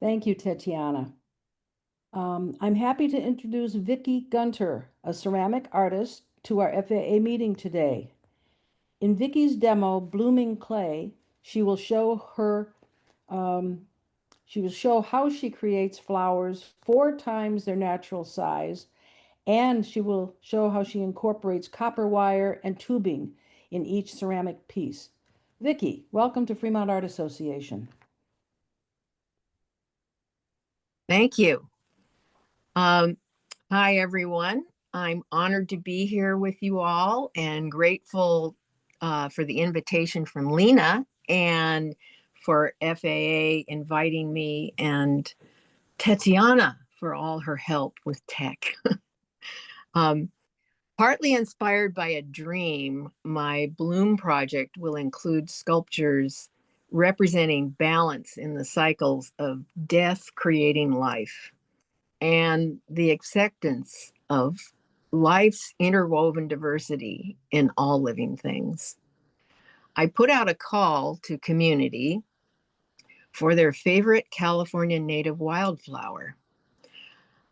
Thank you, Tatiana. I'm happy to introduce Vicki Gunter, a ceramic artist, to our FAA meeting today. In Vicki's demo, Blooming Clay, she will show her um, she will show how she creates flowers 4 times their natural size, and she will show how she incorporates copper wire and tubing in each ceramic piece. Vicki, welcome to Fremont Art Association. Thank you. Um, Hi, everyone. I'm honored to be here with you all and grateful for the invitation from Lena and for FAA inviting me and Tatiana for all her help with tech. um, Partly inspired by a dream, my Bloom project will include sculptures representing balance in the cycles of death creating life and the acceptance of life's interwoven diversity in all living things. I put out a call to community for their favorite California native wildflower.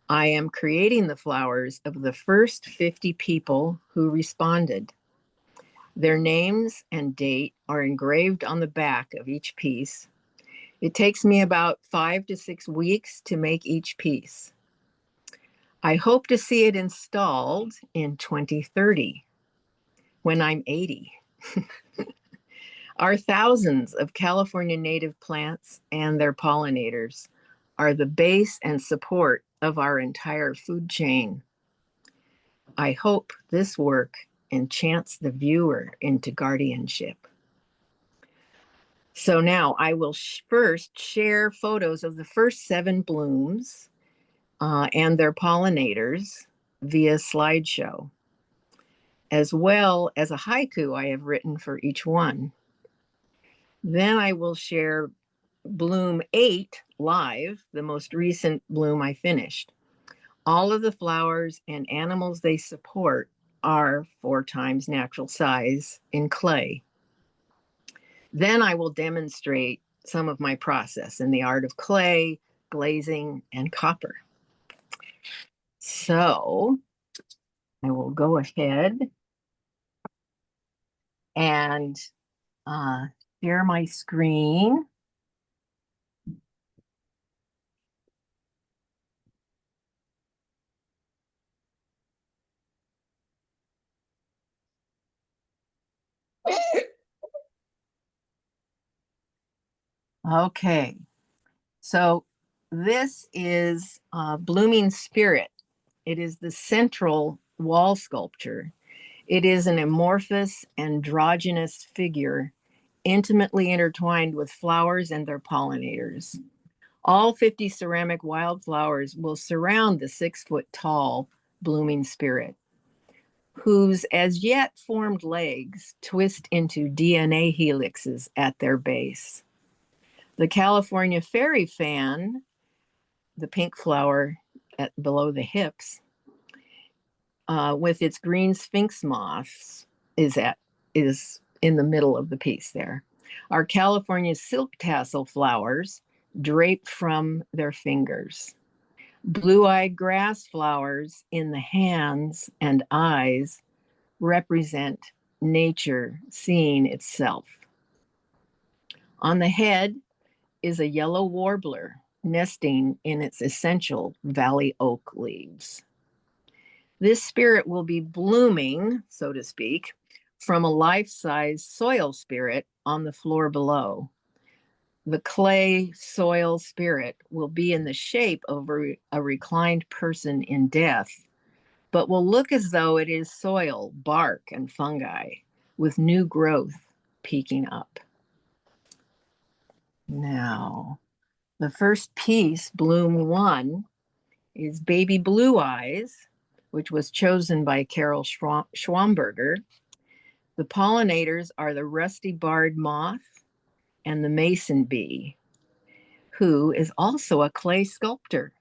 I am creating the flowers of the first 50 people who responded. Their names and date are engraved on the back of each piece. It takes me about 5 to 6 weeks to make each piece. I hope to see it installed in 2030 when I'm 80. Our thousands of California native plants and their pollinators are the base and support of our entire food chain. I hope this work enchants the viewer into guardianship. So now I will first share photos of the first 7 blooms and their pollinators via slideshow, as well as a haiku I have written for each one. Then I will share Bloom 8 live, the most recent bloom I finished. All of the flowers and animals they support are 4 times natural size in clay. Then I will demonstrate some of my process in the art of clay, glazing, and copper. So I will go ahead and share my screen. Okay, so this is Blooming Spirit. It is the central wall sculpture. It is an amorphous, androgynous figure intimately intertwined with flowers and their pollinators. All 50 ceramic wildflowers will surround the 6-foot tall Blooming Spirit, whose as yet formed legs twist into DNA helixes at their base. The California fairy fan, the pink flower below the hips, with its green sphinx moths, is in the middle of the piece there. Our California silk tassel flowers draped from their fingers. Blue-eyed grass flowers in the hands and eyes represent nature seeing itself. On the head is a yellow warbler nesting in its essential valley oak leaves. This spirit will be blooming, so to speak, from a life-size soil spirit on the floor below. The clay soil spirit will be in the shape of a reclined person in death, but will look as though it is soil, bark, and fungi with new growth peeking up. Now, the first piece, Bloom 1, is Baby Blue Eyes, which was chosen by Carol Schwamberger. The pollinators are the rusty barred moth and the mason bee, who is also a clay sculptor.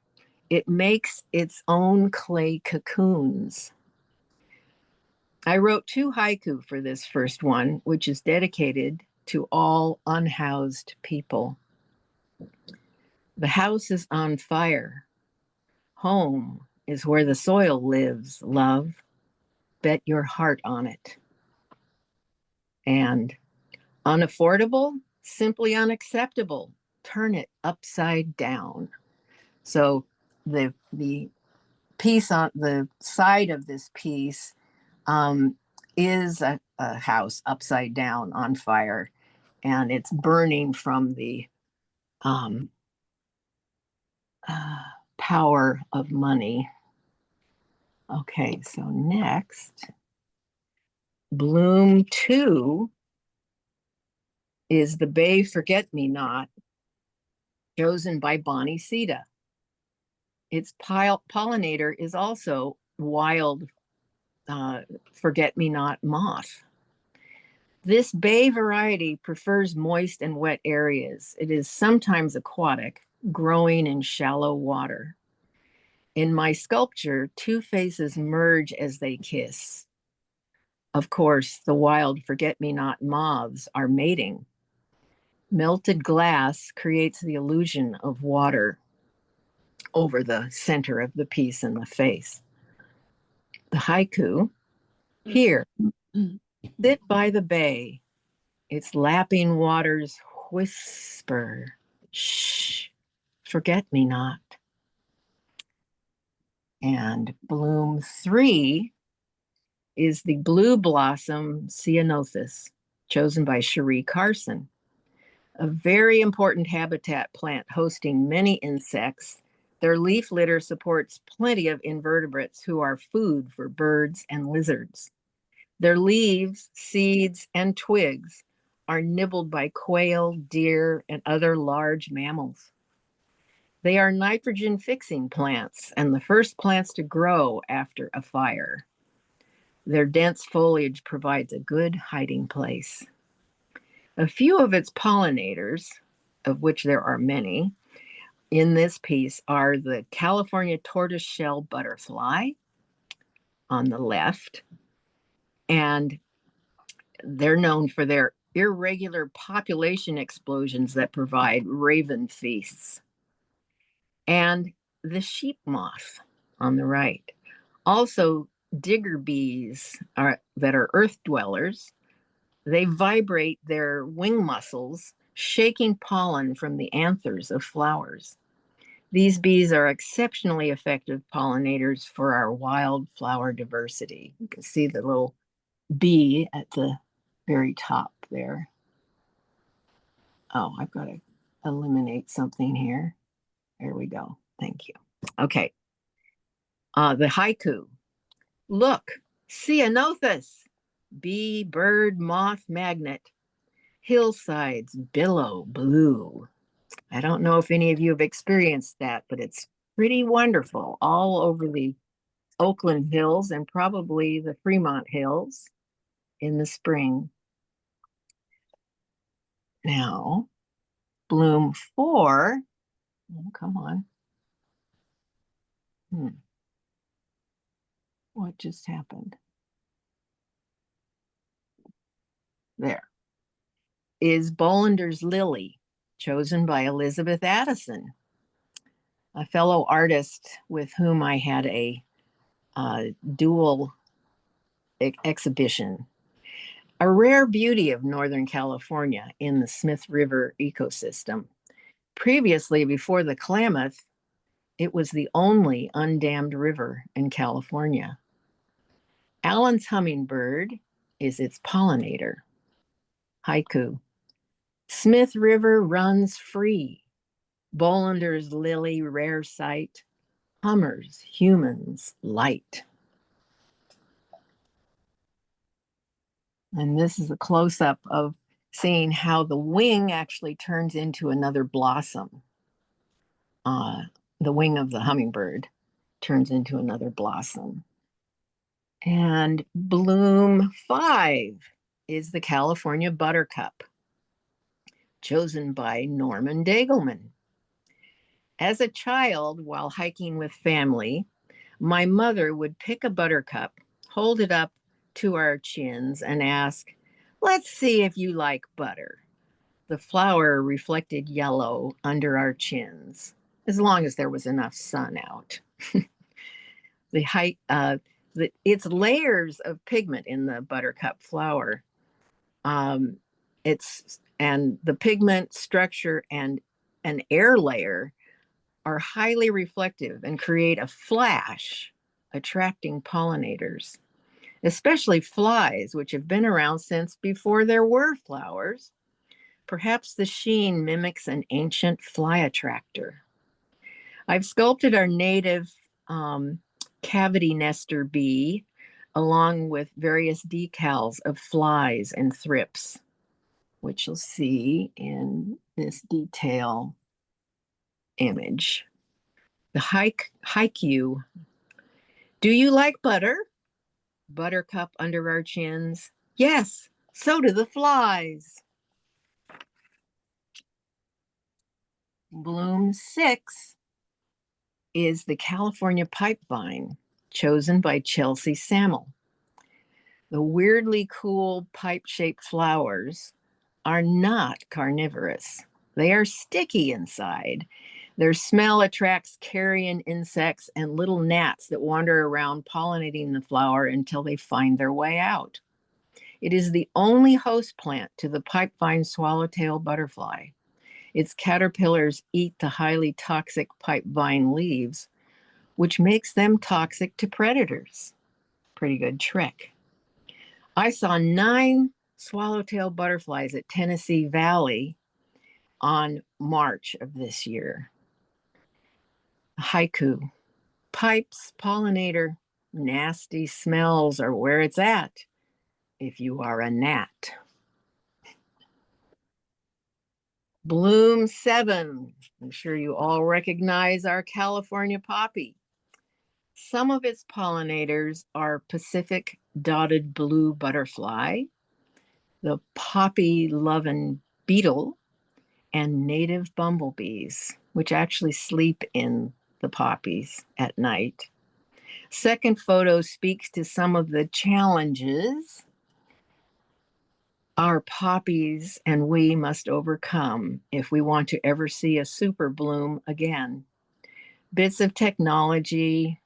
It makes its own clay cocoons. I wrote 2 haiku for this first one, which is dedicated to all unhoused people. The house is on fire. Home is where the soil lives, love. Bet your heart on it. And unaffordable, simply unacceptable. Turn it upside down. So the piece on the side of this piece is a house upside down on fire, and it's burning from the um, power of money. Okay, so next, Bloom 2 is the Bay Forget-Me-Not, chosen by Bonnie Sita. Its pollinator is also wild forget-me-not moth. This bay variety prefers moist and wet areas. It is sometimes aquatic, growing in shallow water. In my sculpture, two faces merge as they kiss. Of course, the wild forget-me-not moths are mating. Melted glass creates the illusion of water over the center of the piece and the face. The haiku, here, sit by the bay, its lapping waters whisper, shh, forget me not. And Bloom 3 is the blue blossom ceanothus, chosen by Cherie Carson, a very important habitat plant hosting many insects. Their leaf litter supports plenty of invertebrates who are food for birds and lizards. Their leaves, seeds, and twigs are nibbled by quail, deer, and other large mammals. They are nitrogen-fixing plants and the first plants to grow after a fire. Their dense foliage provides a good hiding place. A few of its pollinators, of which there are many, in this piece are the California tortoiseshell butterfly on the left, and they're known for their irregular population explosions that provide raven feasts. And the sheep moth on the right. Also, digger bees that are earth dwellers. They vibrate their wing muscles, shaking pollen from the anthers of flowers. These bees are exceptionally effective pollinators for our wildflower diversity. You can see the little bee at the very top there. Oh, I've got to eliminate something here. There we go. Thank you. Okay. The haiku. Look, ceanothus, bee, bird, moth, magnet. Hillsides billow blue. I don't know if any of you have experienced that, but it's pretty wonderful all over the Oakland Hills and probably the Fremont Hills in the spring. Now, Bloom 4. Oh, come on. What just happened? There. Is Bollander's Lily, chosen by Elizabeth Addison, a fellow artist with whom I had a dual exhibition. A rare beauty of Northern California in the Smith River ecosystem. Previously, before the Klamath, it was the only undammed river in California. Allen's hummingbird is its pollinator. Haiku. Smith River runs free. Bollander's lily, rare sight. Hummers, humans, light. And this is a close-up of seeing how the wing actually turns into another blossom. The wing of the hummingbird turns into another blossom. And Bloom 5 is the California buttercup, chosen by Norman Dagelman. As a child, while hiking with family, my mother would pick a buttercup, hold it up to our chins, and ask, "Let's see if you like butter." The flower reflected yellow under our chins, as long as there was enough sun out. The height, its layers of pigment in the buttercup flower, and the pigment structure and an air layer are highly reflective and create a flash, attracting pollinators, especially flies, which have been around since before there were flowers. Perhaps the sheen mimics an ancient fly attractor. I've sculpted our native cavity nester bee along with various decals of flies and thrips, which you'll see in this detail image. The haiku. Do you like butter? Buttercup under our chins. Yes, so do the flies. Bloom 6 is the California pipevine, chosen by Chelsea Samuel. The weirdly cool pipe-shaped flowers are not carnivorous. They are sticky inside. Their smell attracts carrion insects and little gnats that wander around pollinating the flower until they find their way out. It is the only host plant to the pipevine swallowtail butterfly. Its caterpillars eat the highly toxic pipevine leaves, which makes them toxic to predators. Pretty good trick. I saw 9 swallowtail butterflies at Tennessee Valley on March of this year. Haiku. Pipes, pollinator, nasty smells are where it's at if you are a gnat. Bloom 7. I'm sure you all recognize our California poppy. Some of its pollinators are Pacific dotted blue butterfly, the poppy loving beetle, and native bumblebees, which actually sleep in the poppies at night. Second photo speaks to some of the challenges our poppies and we must overcome if we want to ever see a super bloom again. Bits of technology,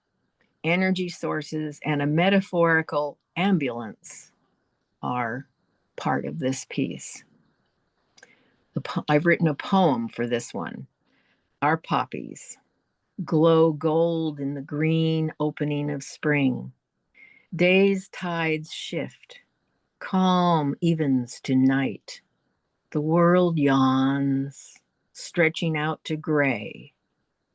energy sources, and a metaphorical ambulance are part of this piece. I've written a poem for this one. Our poppies glow gold in the green opening of spring. Days' tides shift, calm evens to night. The world yawns, stretching out to gray.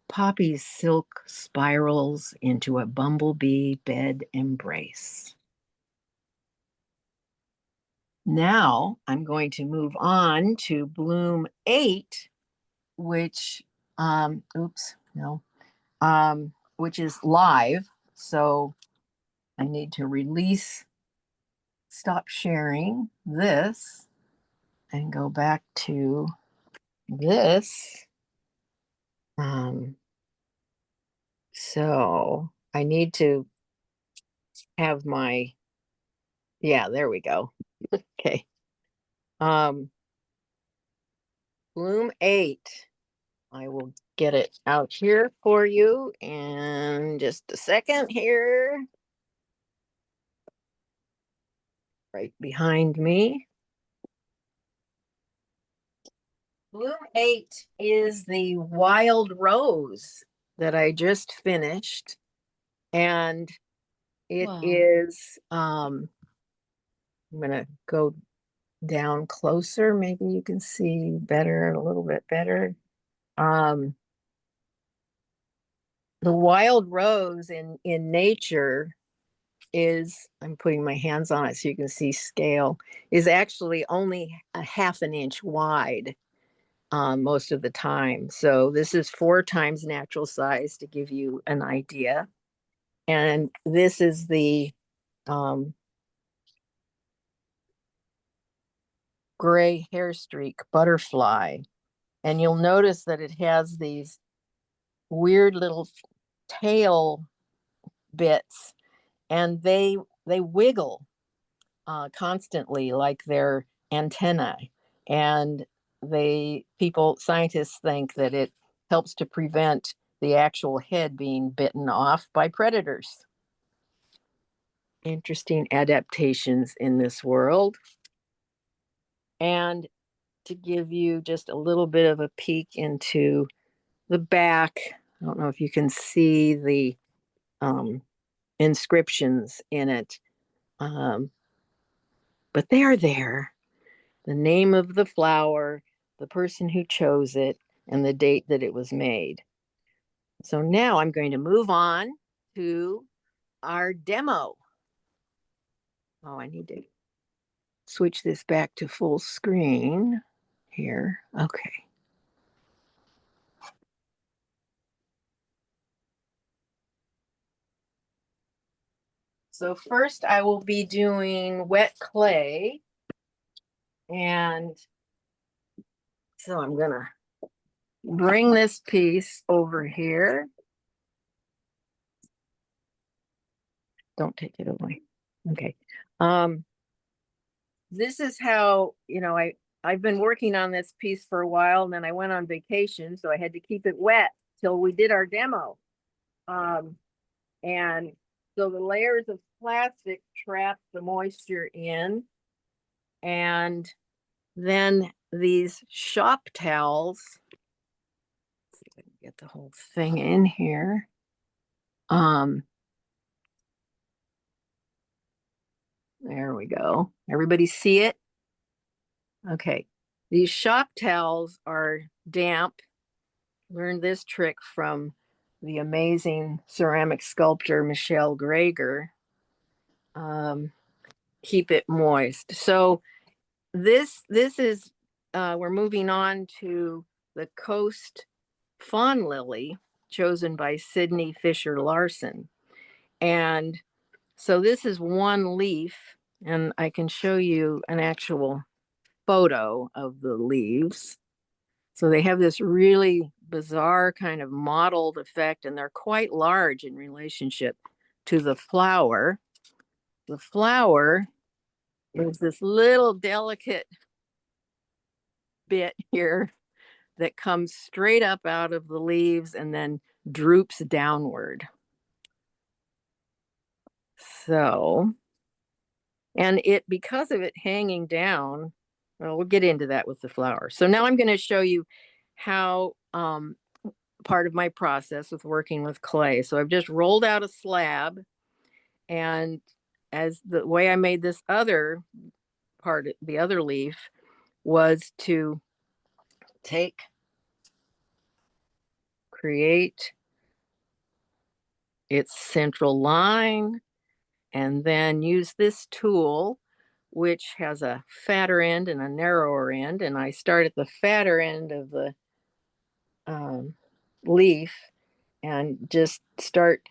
Poppy's silk spirals into a bumblebee bed embrace. Now I'm going to move on to Bloom 8, which, which is live. So I need to stop sharing this and go back to this. So I need to have there we go. Okay. Bloom 8. I will get it out here for you in just a second here. Right behind me. Bloom 8 is the wild rose that I just finished. And it is, I'm going to go down closer. Maybe you can see better, a little bit better. The wild rose in nature is, I'm putting my hands on it so you can see scale, is actually only a half an inch wide most of the time. So this is 4 times natural size to give you an idea. And this is the gray hair streak butterfly. And you'll notice that it has these weird little tail bits, and they wiggle constantly like their antennae. And scientists think that it helps to prevent the actual head being bitten off by predators. Interesting adaptations in this world. And to give you just a little bit of a peek into the back, I don't know if you can see the inscriptions in it, but they are there. The name of the flower, the person who chose it, and the date that it was made. So now I'm going to move on to our demo. Oh, I need to switch this back to full screen here. Okay. So first I will be doing wet clay. And so I'm gonna bring this piece over here. Don't take it away. Okay. This is how, I've been working on this piece for a while, and then I went on vacation, so I had to keep it wet till we did our demo. And so the layers of plastic trap the moisture in, and then these shop towels, let's see if I can get the whole thing in here. There we go. Everybody see it? Okay. These shop towels are damp. Learned this trick from the amazing ceramic sculptor Michelle Greger. Keep it moist. So this is we're moving on to the Coast Fawn Lily, chosen by Sydney Fisher Larson. And so this is one leaf, and I can show you an actual photo of the leaves. So they have this really bizarre kind of mottled effect, and they're quite large in relationship to the flower. The flower is this little delicate bit here that comes straight up out of the leaves and then droops downward. So, and because of it hanging down, well, we'll get into that with the flower. So now I'm going to show you how part of my process with working with clay. So I've just rolled out a slab, and as the way I made this other part, the other leaf, was to create its central line, and then use this tool, which has a fatter end and a narrower end. And I start at the fatter end of the leaf and just start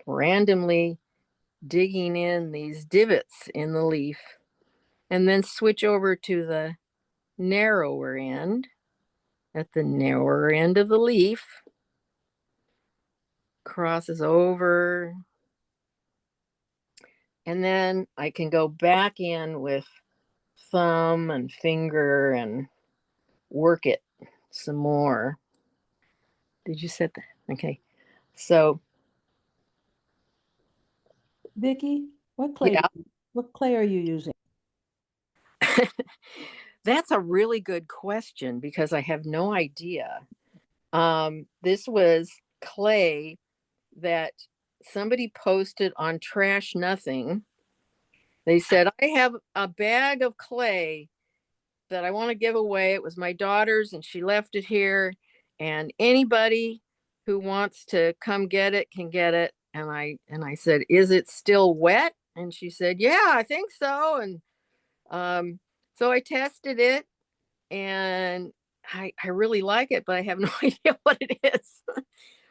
randomly digging in these divots in the leaf, and then switch over to the narrower end at the narrower end of the leaf, crosses over, and then I can go back in with thumb and finger and work it some more. Did you set that? Okay. So Vicki, what yeah, clay are you using? that's a really good question because I have no idea. This was clay that somebody posted on Trash Nothing. They said, I have a bag of clay that I want to give away. It was my daughter's and she left it here. And anybody who wants to come get it can get it. And I said, is it still wet? And she said, yeah, I think so. And so I tested it, and I really like it, but I have no idea what it is.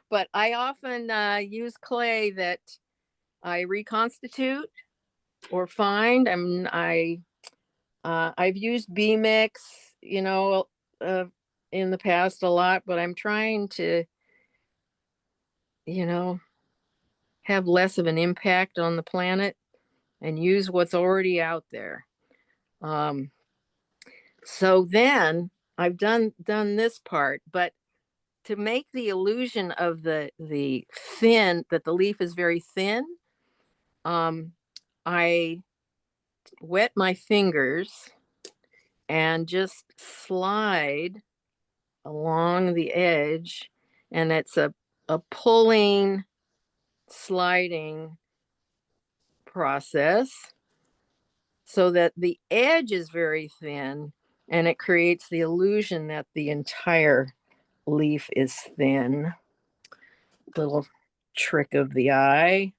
But I often use clay that I reconstitute or find. I've used B-Mix, in the past a lot, but I'm trying to, have less of an impact on the planet and use what's already out there. So then I've done this part, but to make the illusion of the thin, that the leaf is very thin, I wet my fingers and just slide along the edge, and it's a pulling, sliding process so that the edge is very thin, and it creates the illusion that the entire leaf is thin. Little trick of the eye.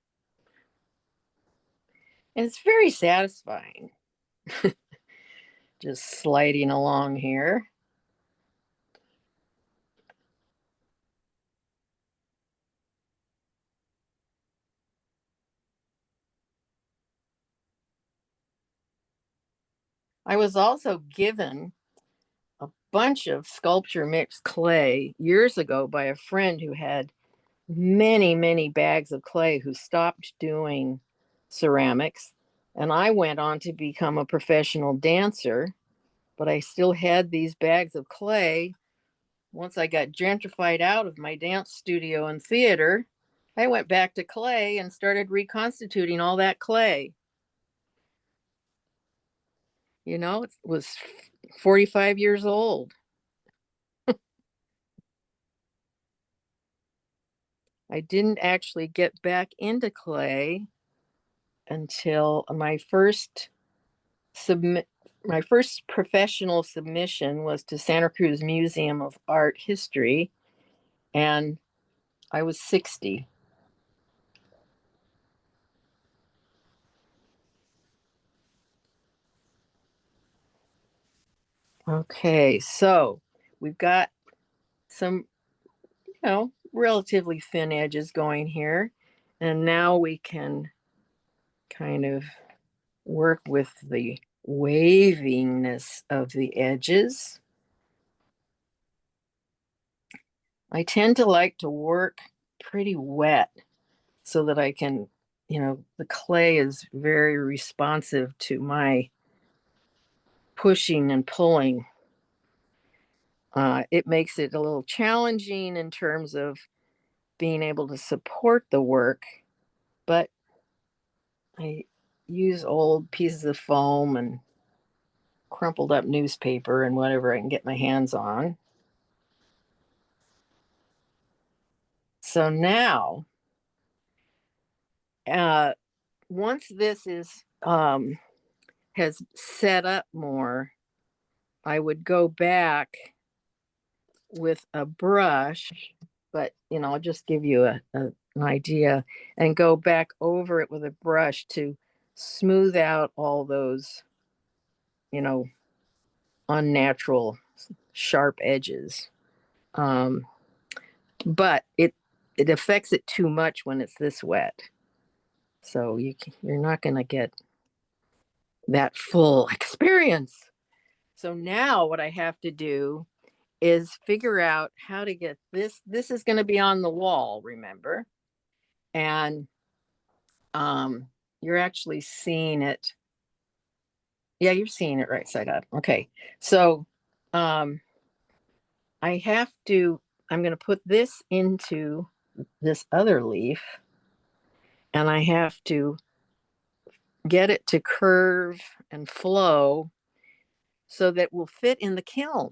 And it's very satisfying. Just sliding along here. I was also given a bunch of sculpture mixed clay years ago by a friend who had many, many bags of clay, who stopped doing ceramics. And I went on to become a professional dancer, but I still had these bags of clay. Once I got gentrified out of my dance studio and theater, I went back to clay and started reconstituting all that clay. You know, it was 45 years old. I didn't actually get back into clay until my first professional submission was to Santa Cruz Museum of Art History, and I was 60. Okay, so we've got some, relatively thin edges going here. And now we can kind of work with the waviness of the edges. I tend to like to work pretty wet so that I can, the clay is very responsive to my pushing and pulling. It makes it a little challenging in terms of being able to support the work, but I use old pieces of foam and crumpled up newspaper and whatever I can get my hands on. So now, uh, once this is has set up more, I would go back with a brush, but I'll just give you an idea, and go back over it with a brush to smooth out all those, you know, unnatural sharp edges. But it affects it too much when it's this wet. So you're not going to get that full experience. So now what I have to do is figure out how to get this. This is going to be on the wall, remember? And you're actually seeing it. Yeah, you're seeing it right side up. Okay. So um, I'm going to put this into this other leaf, and I have to get it to curve and flow so that will fit in the kiln.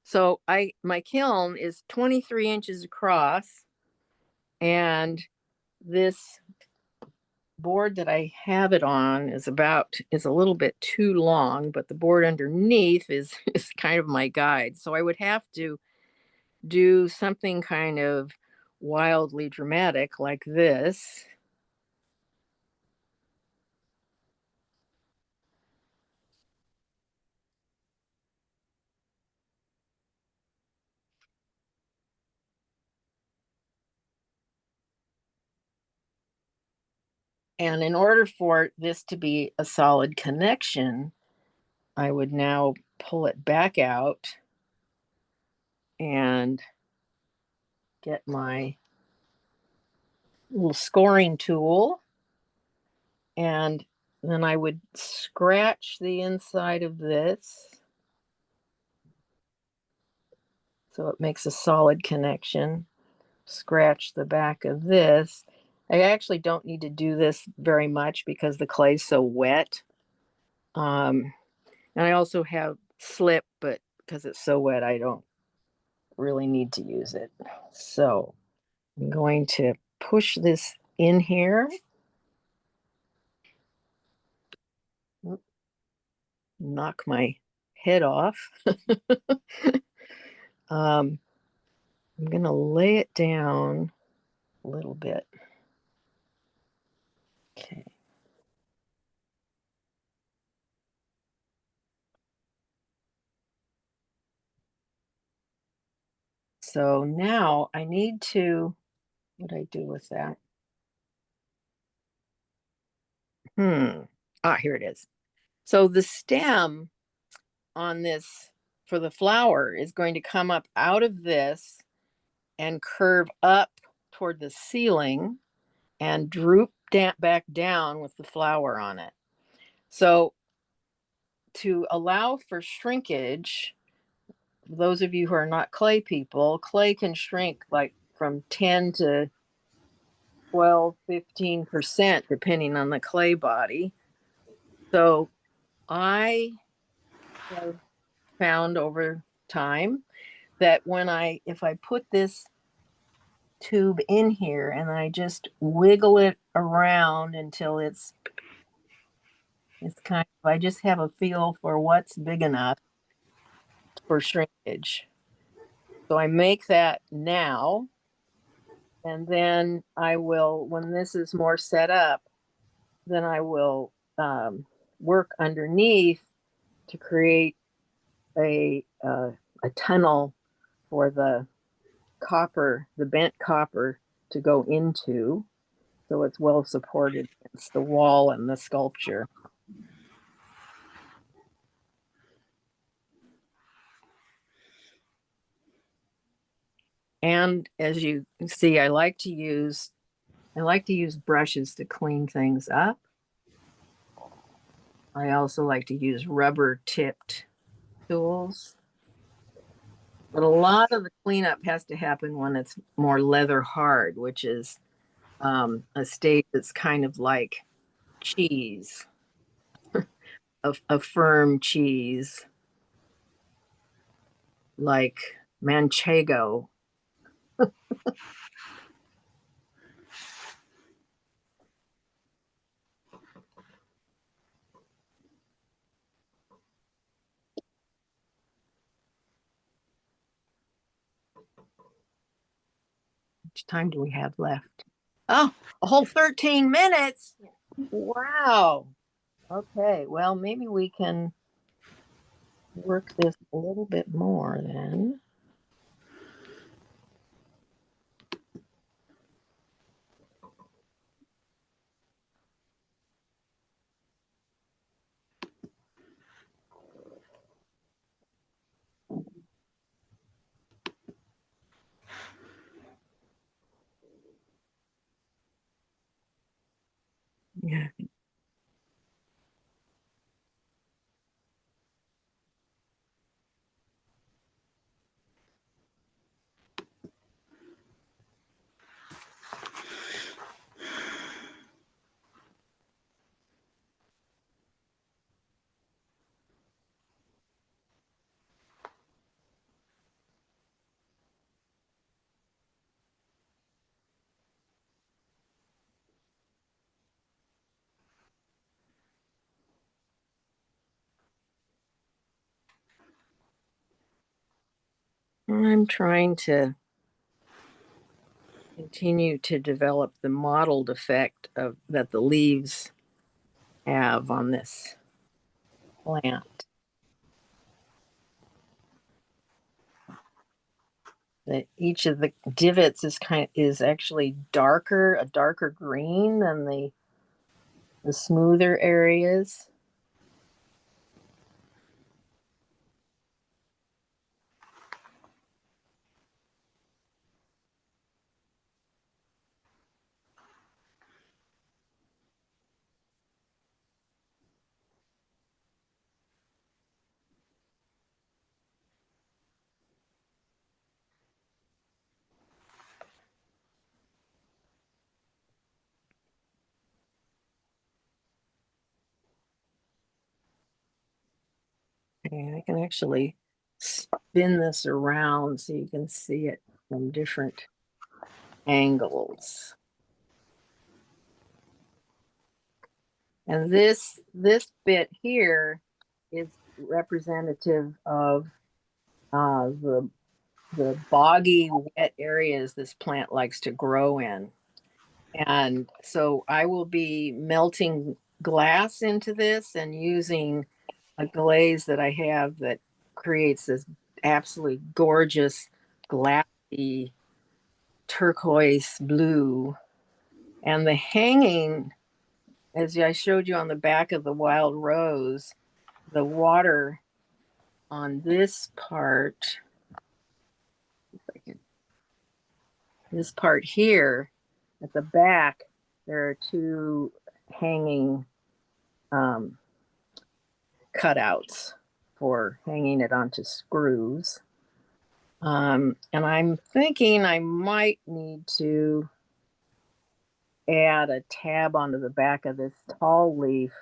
So my kiln is 23 inches across, and this board that I have it on is a little bit too long, but the board underneath is is kind of my guide. So I would have to do something kind of wildly dramatic like this. And in order for this to be a solid connection, I would now pull it back out and get my little scoring tool, and then I would scratch the inside of this so it makes a solid connection. Scratch the back of this. I actually don't need to do this very much because the clay is so wet. And I also have slip, but because it's so wet, I don't really need to use it. So I'm going to push this in here. Knock my head off. I'm going to lay it down a little bit. Okay. So now I need to, what do I do with that? Here it is. So the stem on this for the flower is going to come up out of this and curve up toward the ceiling and droop back down with the flower on it. So to allow for shrinkage, those of you who are not clay people, clay can shrink like from 10 to 12, 15%, depending on the clay body. So I have found over time that if I put this tube in here and I just wiggle it around until it's I just have a feel for what's big enough for shrinkage. So I make that now, and then I will, when this is more set up, then I will work underneath to create a tunnel for the copper, the bent copper, to go into, so it's well supported against the wall and the sculpture. And as you see, I like to use brushes to clean things up. I also like to use rubber tipped tools. But a lot of the cleanup has to happen when it's more leather hard, which is a state that's kind of like cheese, a firm cheese, like manchego. How much time do we have left? Oh, a whole 13 minutes. Wow. Okay, well, maybe we can work this a little bit more then. Yeah. I'm trying to continue to develop the mottled effect that the leaves have on this plant. That each of the divots is actually a darker green than the smoother areas. Okay, I can actually spin this around so you can see it from different angles. And this bit here is representative of the boggy, wet areas this plant likes to grow in. And so I will be melting glass into this and using a glaze that I have that creates this absolutely gorgeous glassy turquoise blue. And the hanging, as I showed you on the back of the wild rose, the water on this part, this part here at the back, there are two hanging cutouts for hanging it onto screws. And I'm thinking I might need to add a tab onto the back of this tall leaf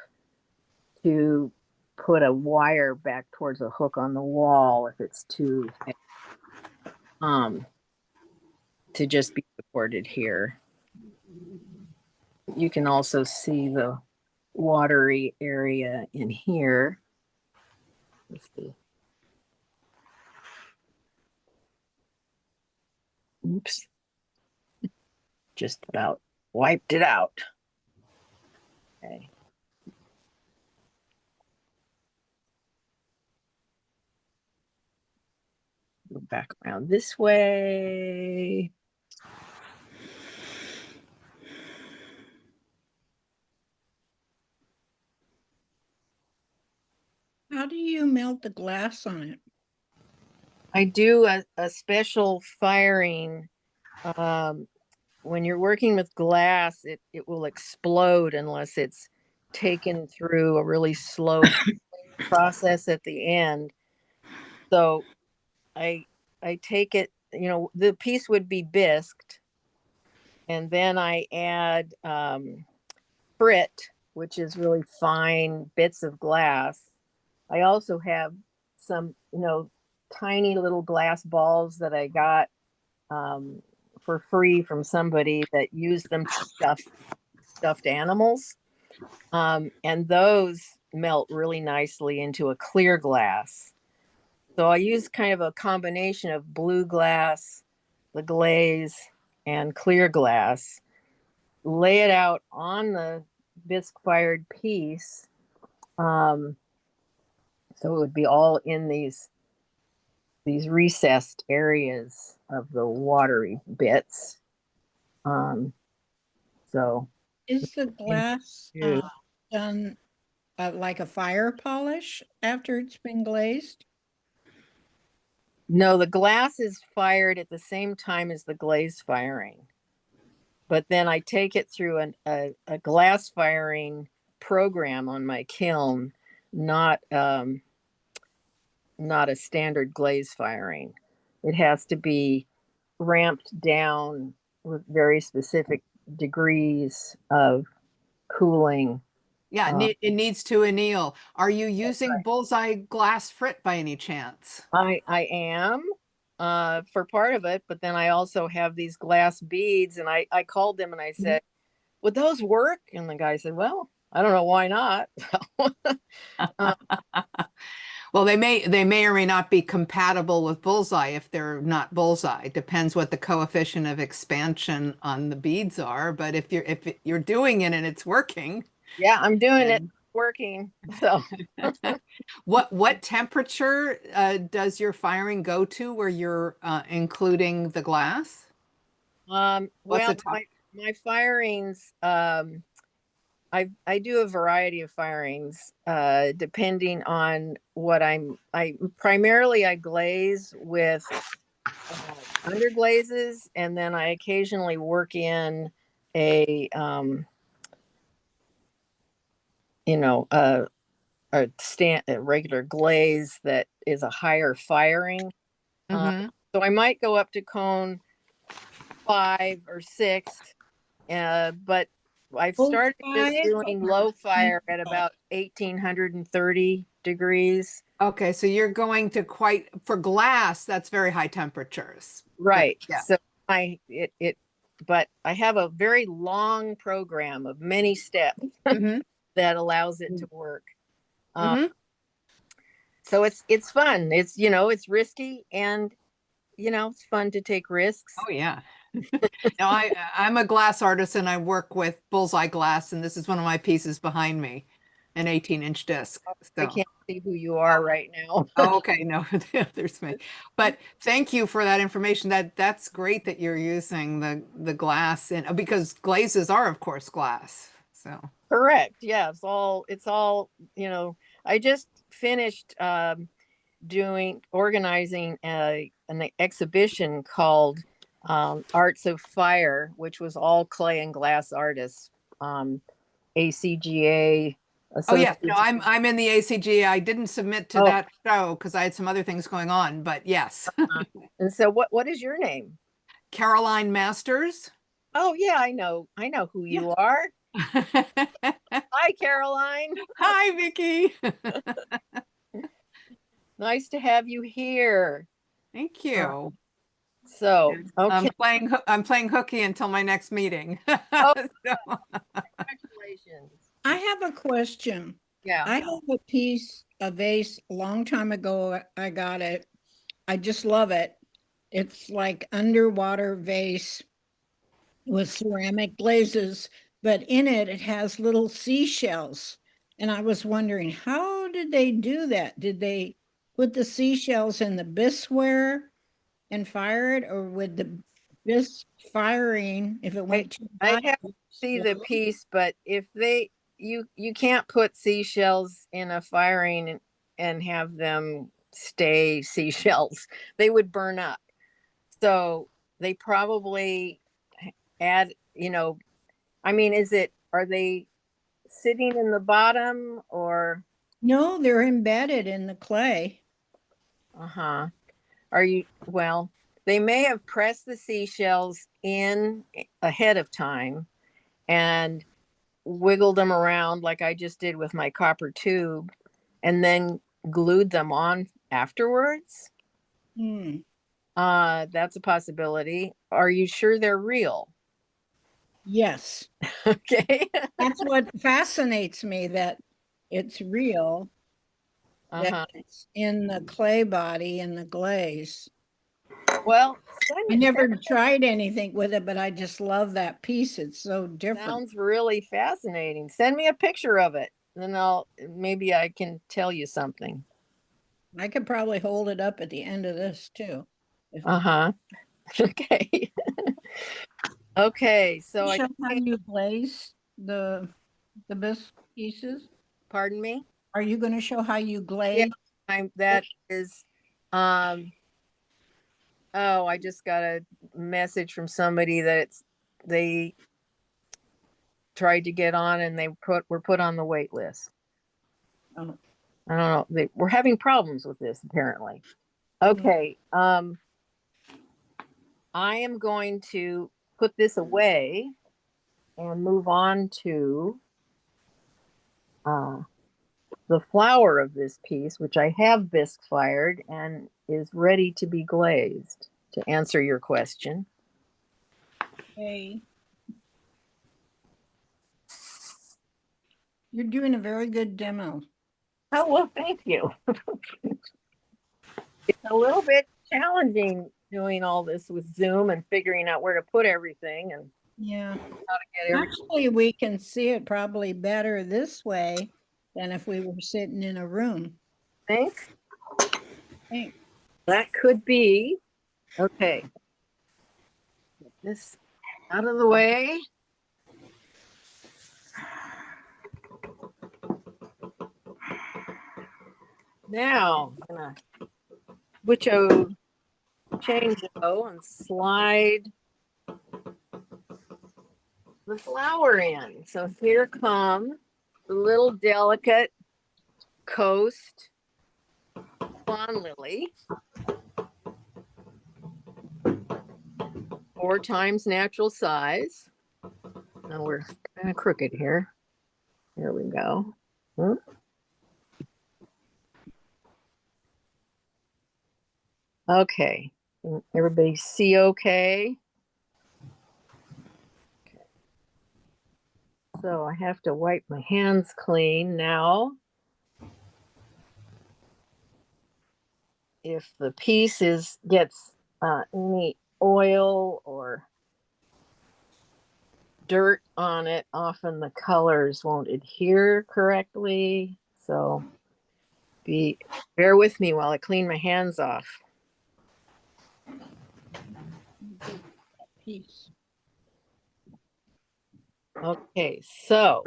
to put a wire back towards a hook on the wall if it's too to just be supported here. You can also see the watery area in here. Let's see. Oops. Just about wiped it out. Okay. Go back around this way. How do you melt the glass on it? I do a special firing. When you're working with glass, it will explode unless it's taken through a really slow process at the end. So I take it, you know, the piece would be bisqued, and then I add frit, which is really fine bits of glass. I also have some, you know, tiny little glass balls that I got for free from somebody that used them to stuffed animals. And those melt really nicely into a clear glass. So I use kind of a combination of blue glass, the glaze, and clear glass. Lay it out on the bisque fired piece. So it would be all in these recessed areas of the watery bits. So Is the glass done like a fire polish after it's been glazed? no, the glass is fired at the same time as the glaze firing. But then I take it through a glass firing program on my kiln, not not a standard glaze firing. It has to be ramped down with very specific degrees of cooling. Yeah, it needs to anneal. Are you using bullseye glass frit by any chance? I am for part of it, but then I also have these glass beads, and I called them and I said, would those work? And the guy said, well, I don't know why not. Well, they may or may not be compatible with bullseye if they're not bullseye. Depends what the coefficient of expansion on the beads are. But if you're doing it and it's working, Yeah, I'm doing it. Working. So what temperature does your firing go to where you're including the glass? well, my firings, I do a variety of firings depending on what I primarily I glaze with underglazes, and then I occasionally work in a you know a regular glaze that is a higher firing. So I might go up to cone 5 or 6, but I've started just doing low fire at about 1830 degrees. Okay, so you're going to for glass, that's very high temperatures. Right. Yeah. So but I have a very long program of many steps Mm-hmm. that allows it to work. Mm-hmm. So it's fun. It's, it's risky, and it's fun to take risks. Oh yeah. No, I'm a glass artist and I work with bullseye glass, and this is one of my pieces behind me, an 18-inch disc. I So, can't see who you are right now. oh, okay, no, there's me. But thank you for that information. That's great that you're using the glass in, because glazes are, of course, glass. So, Correct. Yeah, it's all, I just finished organizing an exhibition called Arts of Fire, which was all clay and glass artists. ACGA oh yes, no, Association. I'm in the ACG. I didn't submit to Oh, that show because I had some other things going on, but yes. and so what is your name? Caroline Masters. Oh yeah, I know who Yeah. you are. Hi, Caroline. Hi, Vicki. Nice to have you here. Thank you. So, okay. I'm playing hooky until my next meeting. Oh, So, congratulations. I have a question. Yeah. I have a vase a long time ago. I got it. I just love it. It's like underwater vase with ceramic glazes, but in it, it has little seashells. And I was wondering, how did they do that? Did they put the seashells in the bisqueware and fire it, or would the bisque firing, if it went too high? I'd have to see the piece, but if you can't put seashells in a firing and have them stay seashells. They would burn up. So they probably add, I mean, are they sitting in the bottom or? No, they're embedded in the clay. Uh-huh. Well, they may have pressed the seashells in ahead of time and wiggled them around like I just did with my copper tube, and then glued them on afterwards. Hmm. That's a possibility. Are you sure they're real? Yes. Okay. That's what fascinates me, that it's real, that Uh-huh. it's in the clay body in the glaze. Well, I never tried anything with it, but I just love that piece. It's so different. sounds really fascinating. Send me a picture of it, and then maybe I can tell you something. I could probably hold it up at the end of this too. Uh-huh. Okay. Okay, so Show how you glaze the bisque pieces. pardon me? Are you going to show how you Yeah, glaze? that is oh, I just got a message from somebody that they tried to get on and were put on the wait list. Oh. I don't know. We're having problems with this apparently. Okay. I am going to put this away and move on to the flower of this piece, which I have bisque fired and is ready to be glazed, to answer your question. Okay. You're doing a very good demo. Oh, well, thank you. It's a little bit challenging doing all this with Zoom and figuring out where to put everything and Yeah. how to get everything. Actually, we can see it probably better this way than if we were sitting in a room. Think Thanks. that could be. Okay. Get this out of the way. Now I'm gonna change and slide the flower in. So here come the little delicate coast lawn lily. 4 times natural size. Now we're kind of crooked here. Here we go. Okay. Can everybody see okay? So I have to wipe my hands clean now. If the piece gets any oil or dirt on it, often the colors won't adhere correctly. So bear with me while I clean my hands off. Piece. Okay, so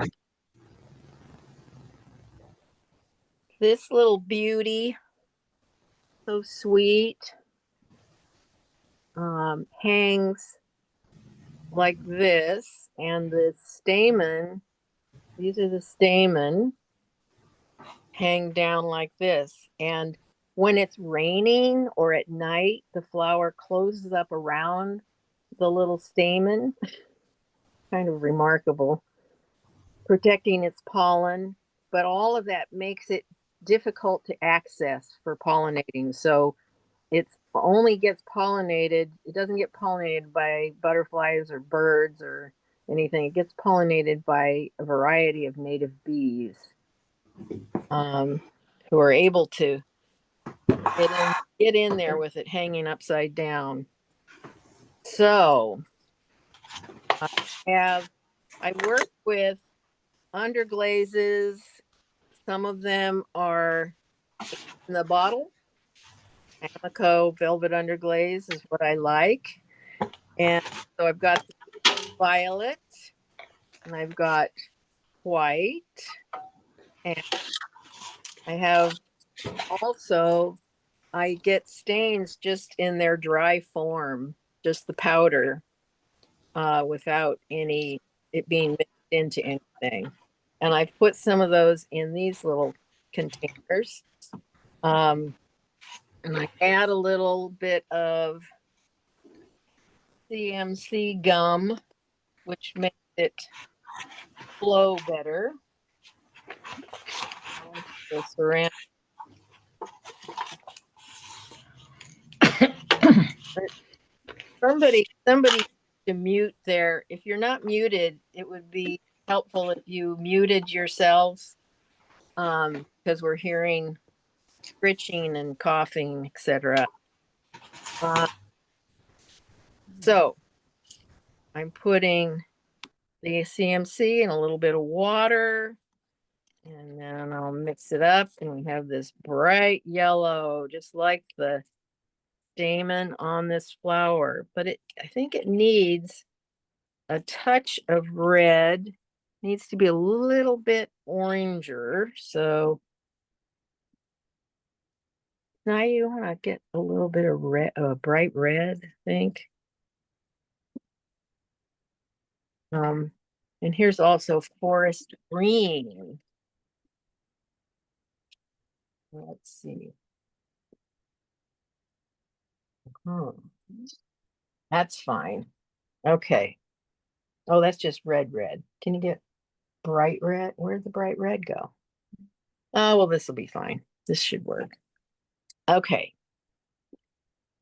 this little beauty, so sweet, hangs like this, and the stamen, these are the stamen, hang down like this. And when it's raining or at night, the flower closes up around the little stamen. Kind of remarkable, protecting its pollen, but all of that makes it difficult to access for pollinating. So it's only gets pollinated, it doesn't get pollinated by butterflies or birds or anything. It gets pollinated by a variety of native bees who are able to get in there with it hanging upside down. So I work with underglazes. Some of them are in the bottle. Amico velvet underglaze is what I like. And so I've got violet and I've got white. And I have also, I get stains just in their dry form, just the powder, without it being mixed into anything. And I've put some of those in these little containers. And I add a little bit of CMC gum, which makes it flow better. The ceramic. Somebody to mute there. If you're not muted, it would be helpful if you muted yourselves, because we're hearing scritching and coughing, etc. So I'm putting the CMC in a little bit of water, and then I'll mix it up, and we have this bright yellow, just like the stamen on this flower. But I think it needs a touch of red, needs to be a little bit oranger. So now you want to get a little bit of red, bright red, I think. And here's also forest green. Let's see. That's fine. Okay. Oh, that's just red. Can you get bright red? Where'd the bright red go? Oh, well, this will be fine. This should work. Okay.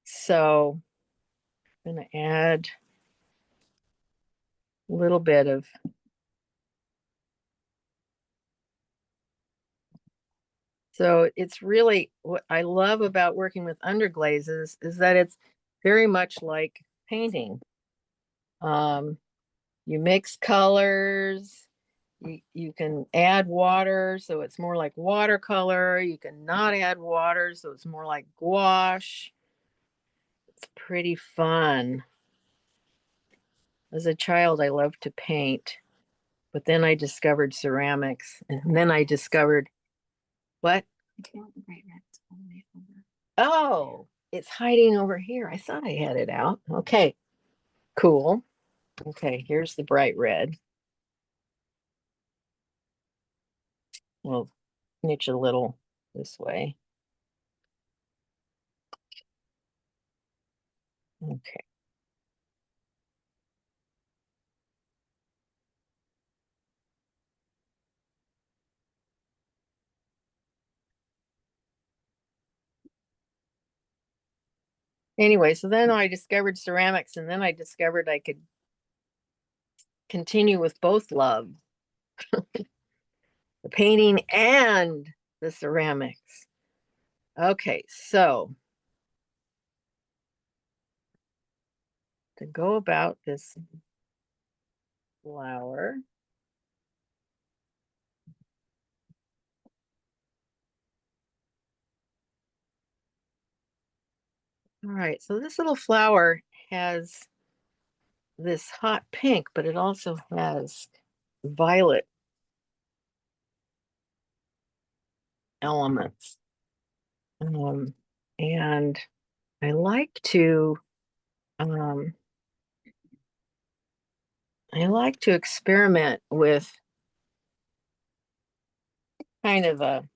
So I'm going to add a little bit of So it's really what I love about working with underglazes is that it's very much like painting. You mix colors, you can add water, so it's more like watercolor. You can not add water, so it's more like gouache. It's pretty fun. As a child, I loved to paint, but then I discovered ceramics, and then I discovered what? Oh, it's hiding over here. I thought I had it out. Okay, cool. Okay, here's the bright red. We'll niche a little this way. Okay. Anyway, so then I discovered ceramics, and then I discovered I could continue with both love, the painting and the ceramics. Okay, so to go about this flower, all right, so this little flower has this hot pink, but it also has violet elements. And I like to um, experiment with kind of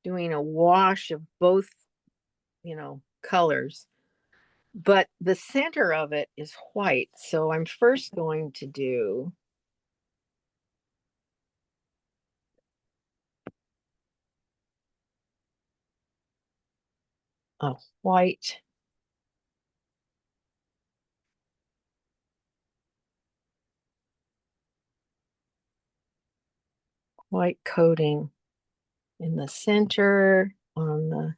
doing a wash of both, colors. But the center of it is white. So I'm first going to do a white coating in the center, on the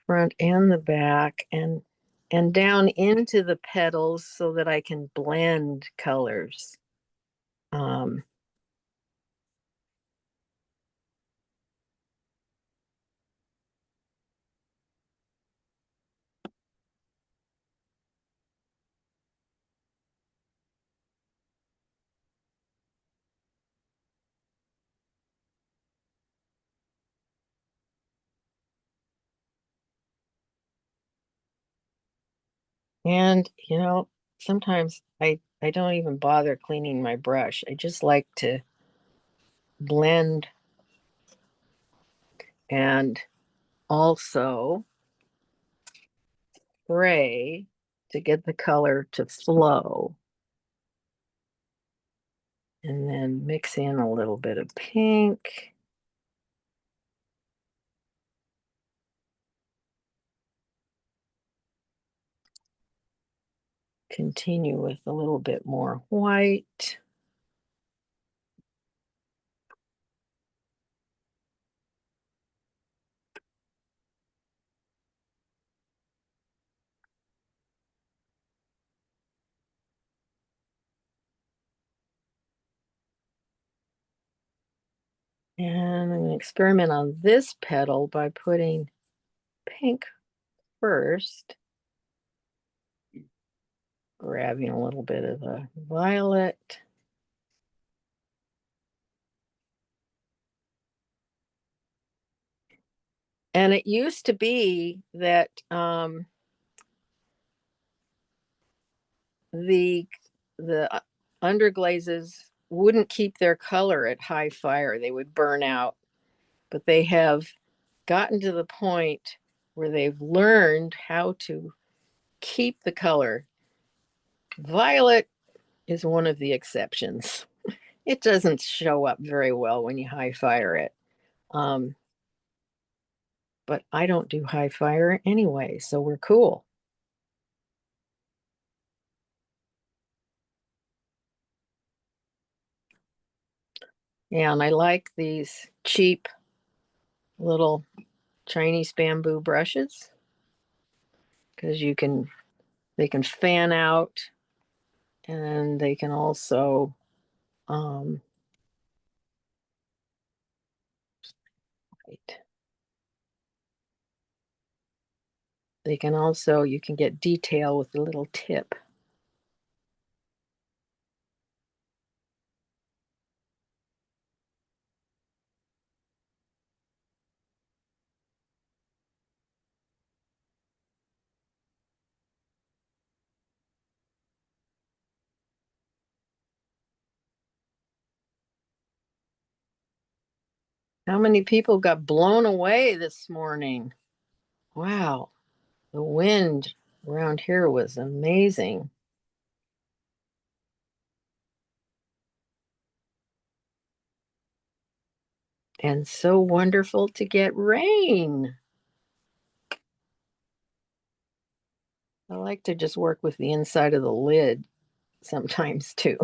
front and the back, and down into the petals so that I can blend colors. Um, and sometimes I don't even bother cleaning my brush. I just like to blend and also spray to get the color to flow. And then mix in a little bit of pink. Continue with a little bit more white. And I'm going to experiment on this petal by putting pink first, grabbing a little bit of the violet. And it used to be that the underglazes wouldn't keep their color at high fire. They would burn out. But they have gotten to the point where they've learned how to keep the color. Violet is one of the exceptions. It doesn't show up very well when you high fire it. But I don't do high fire anyway, so we're cool. And I like these cheap little Chinese bamboo brushes because they can fan out, and they can also wait. You can get detail with the little tip. How many people got blown away this morning? Wow, the wind around here was amazing. And so wonderful to get rain. I like to just work with the inside of the lid sometimes too.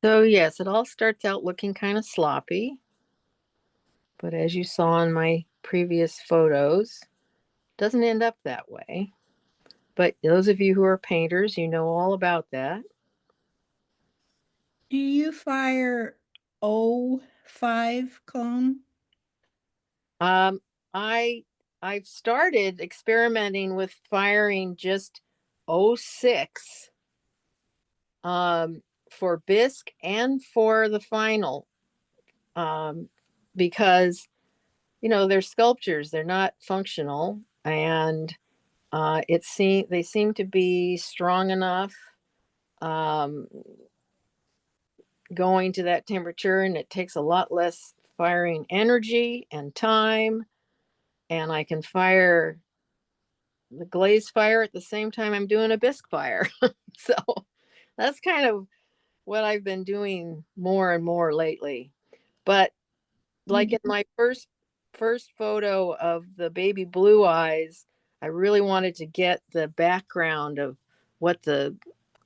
So yes, it all starts out looking kind of sloppy, but as you saw in my previous photos, doesn't end up that way. But those of you who are painters, you know all about that. Do you fire O5 cone? Um, I I've started experimenting with firing just O6 for bisque and for the final, um, because they're sculptures, they're not functional, and they seem to be strong enough, um, going to that temperature, and it takes a lot less firing energy and time, and I can fire the glaze fire at the same time I'm doing a bisque fire. So that's kind of what I've been doing more and more lately. But like in my first photo of the baby blue eyes, I really wanted to get the background of what the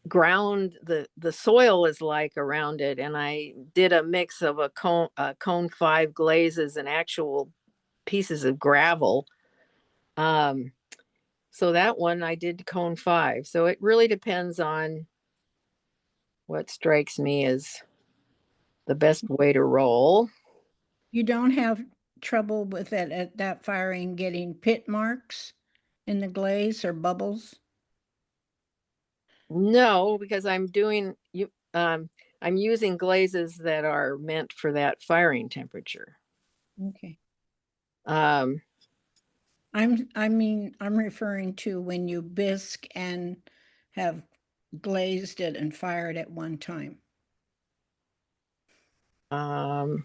ground, the soil is like around it, and I did a mix of a cone 5 glazes and actual pieces of gravel. So that one I did cone 5. So it really depends on what strikes me as the best way to roll. You don't have trouble with it at that firing getting pit marks in the glaze or bubbles? No, because I'm using glazes that are meant for that firing temperature. Okay. Um, I'm referring to when you bisque and have glazed it and fired at one time. um,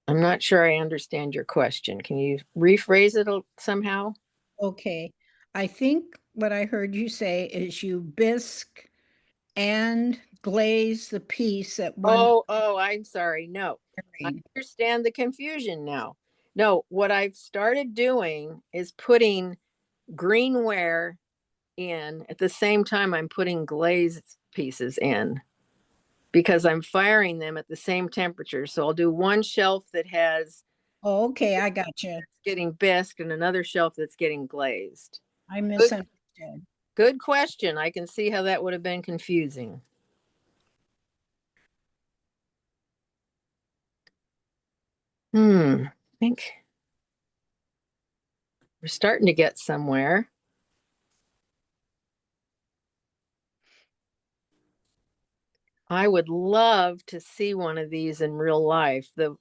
I'm not sure I understand your question. Can you rephrase it somehow? Okay. I think what I heard you say is you bisque and glaze the piece at one Oh, I'm sorry. No, I firing. understand the confusion now. No, what I've started doing is putting greenware in at the same time I'm putting glaze pieces in, because I'm firing them at the same temperature. So I'll do one shelf that has Oh, okay, I got you. getting bisque and another shelf that's getting glazed. I Good, misunderstood. good question. I can see how that would have been confusing. I think we're starting to get somewhere. I would love to see one of these in real life. The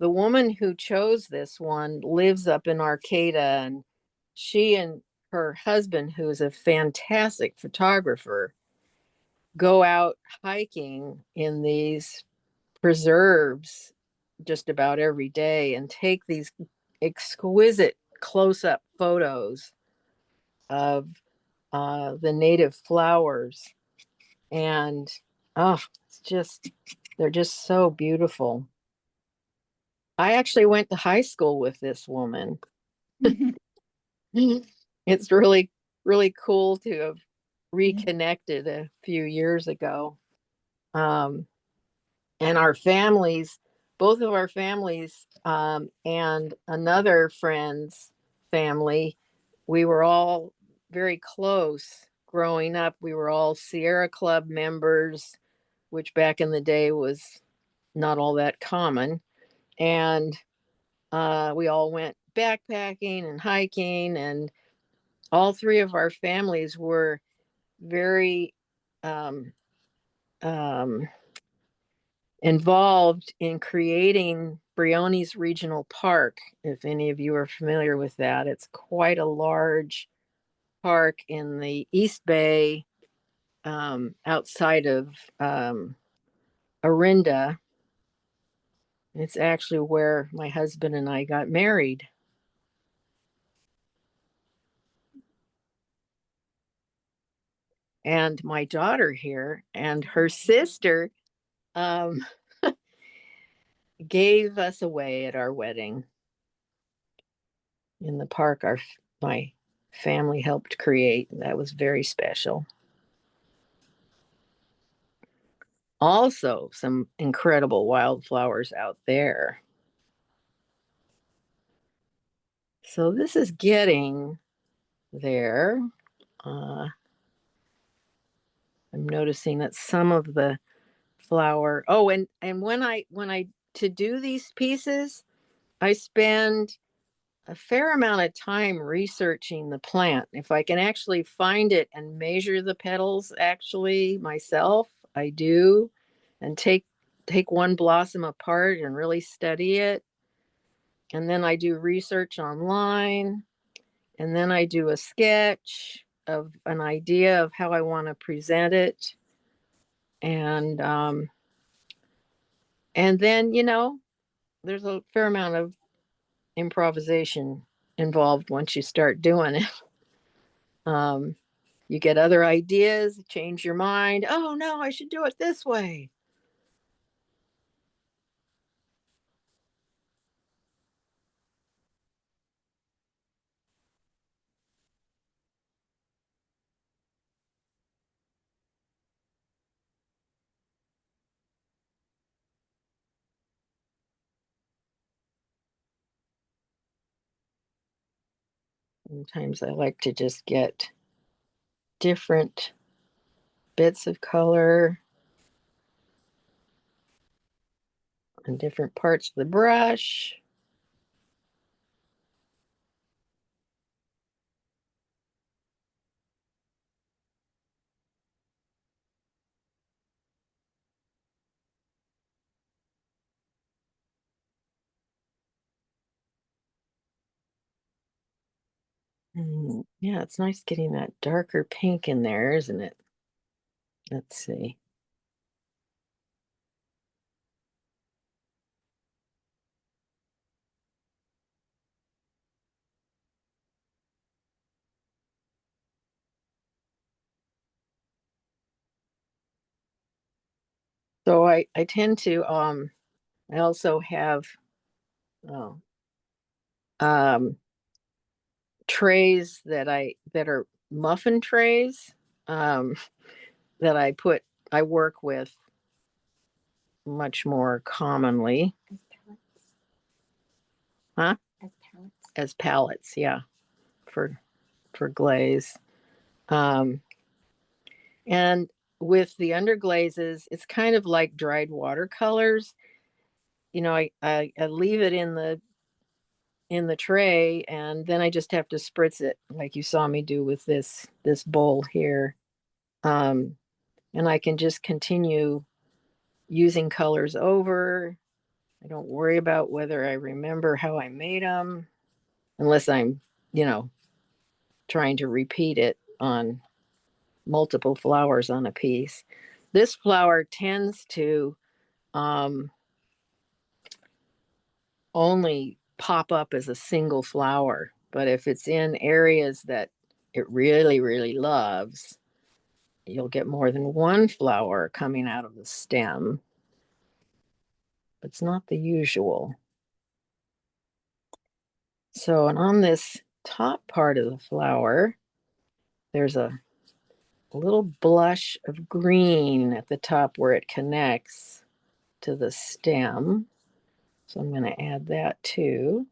woman who chose this one lives up in Arcata, and she and her husband, who is a fantastic photographer, go out hiking in these preserves just about every day and take these exquisite close-up photos of the native flowers. And oh, it's just, they're just so beautiful. I actually went to high school with this woman. It's really, really cool to have reconnected a few years ago. Um, and our families, both of our families, and another friend's family, we were all very close growing up. We were all Sierra Club members, which back in the day was not all that common. And we all went backpacking and hiking, and all three of our families were very um, um, involved in creating Briones Regional Park. If any of you are familiar with that, it's quite a large park in the East Bay, outside of Orinda. It's actually where my husband and I got married. And my daughter here and her sister um, gave us away at our wedding in the park my family helped create. That was very special. Also, some incredible wildflowers out there. So this is getting there. I'm noticing that some of the flower. Oh, and when I to do these pieces, I spend a fair amount of time researching the plant. If I can actually find it and measure the petals actually myself, I do, and take one blossom apart and really study it. And then I do research online, and then I do a sketch of an idea of how I want to present it. And then, there's a fair amount of improvisation involved once you start doing it. You get other ideas, change your mind. Oh no, I should do it this way. Sometimes I like to just get different bits of color on different parts of the brush. Yeah, it's nice getting that darker pink in there, isn't it? Let's see. So I tend to I also have oh, um trays that are muffin trays, um that I work with much more commonly. Huh? As palettes, yeah, for glaze. Um, and with the underglazes, it's kind of like dried watercolors. I leave it in the tray, and then I just have to spritz it like you saw me do with this bowl here. Um, and I can just continue using colors over. I don't worry about whether I remember how I made them, unless I'm, you know, trying to repeat it on multiple flowers on a piece. This flower tends to um, only pop up as a single flower, but if it's in areas that it really, really loves, you'll get more than one flower coming out of the stem. It's not the usual. So, and on this top part of the flower, there's a little blush of green at the top where it connects to the stem. So I'm going to add that too.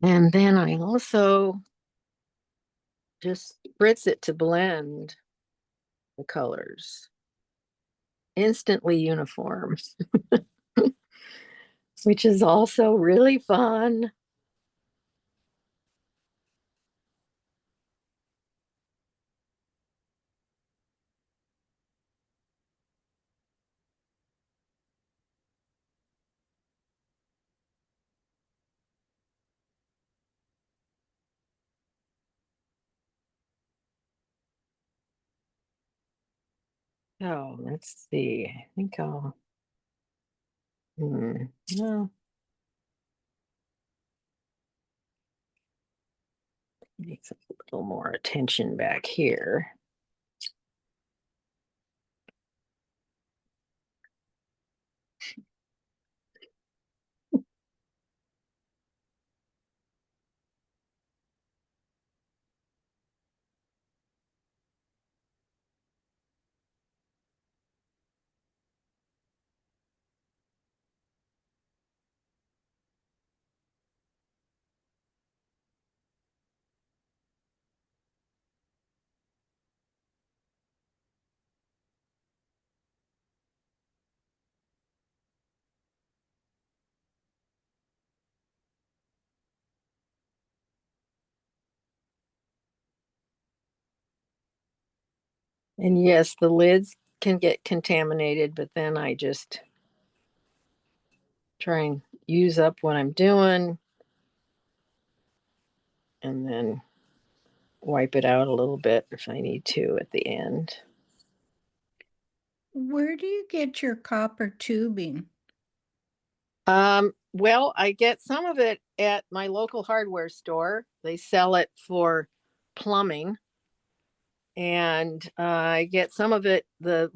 And then I also just spritz it to blend the colors. Instantly uniform, which is also really fun. Oh, let's see. I think I'll, no, needs a little more attention back here. And yes, the lids can get contaminated, but then I just try and use up what I'm doing and then wipe it out a little bit if I need to at the end. Where do you get your copper tubing? Well, I get some of it at my local hardware store. They sell it for plumbing. And I get some of it, the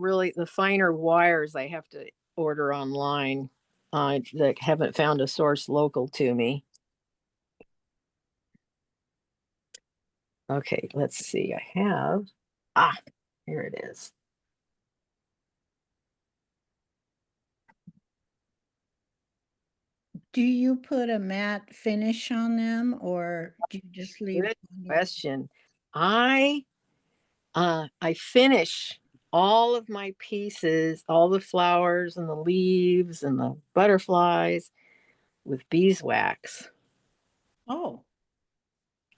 finer wires I have to order online that haven't found a source local to me. Okay, let's see. I have, here it is. Do you put a matte finish on them or do you just leave Good it on there? question. I finish all of my pieces, all the flowers and the leaves and the butterflies with beeswax. Oh,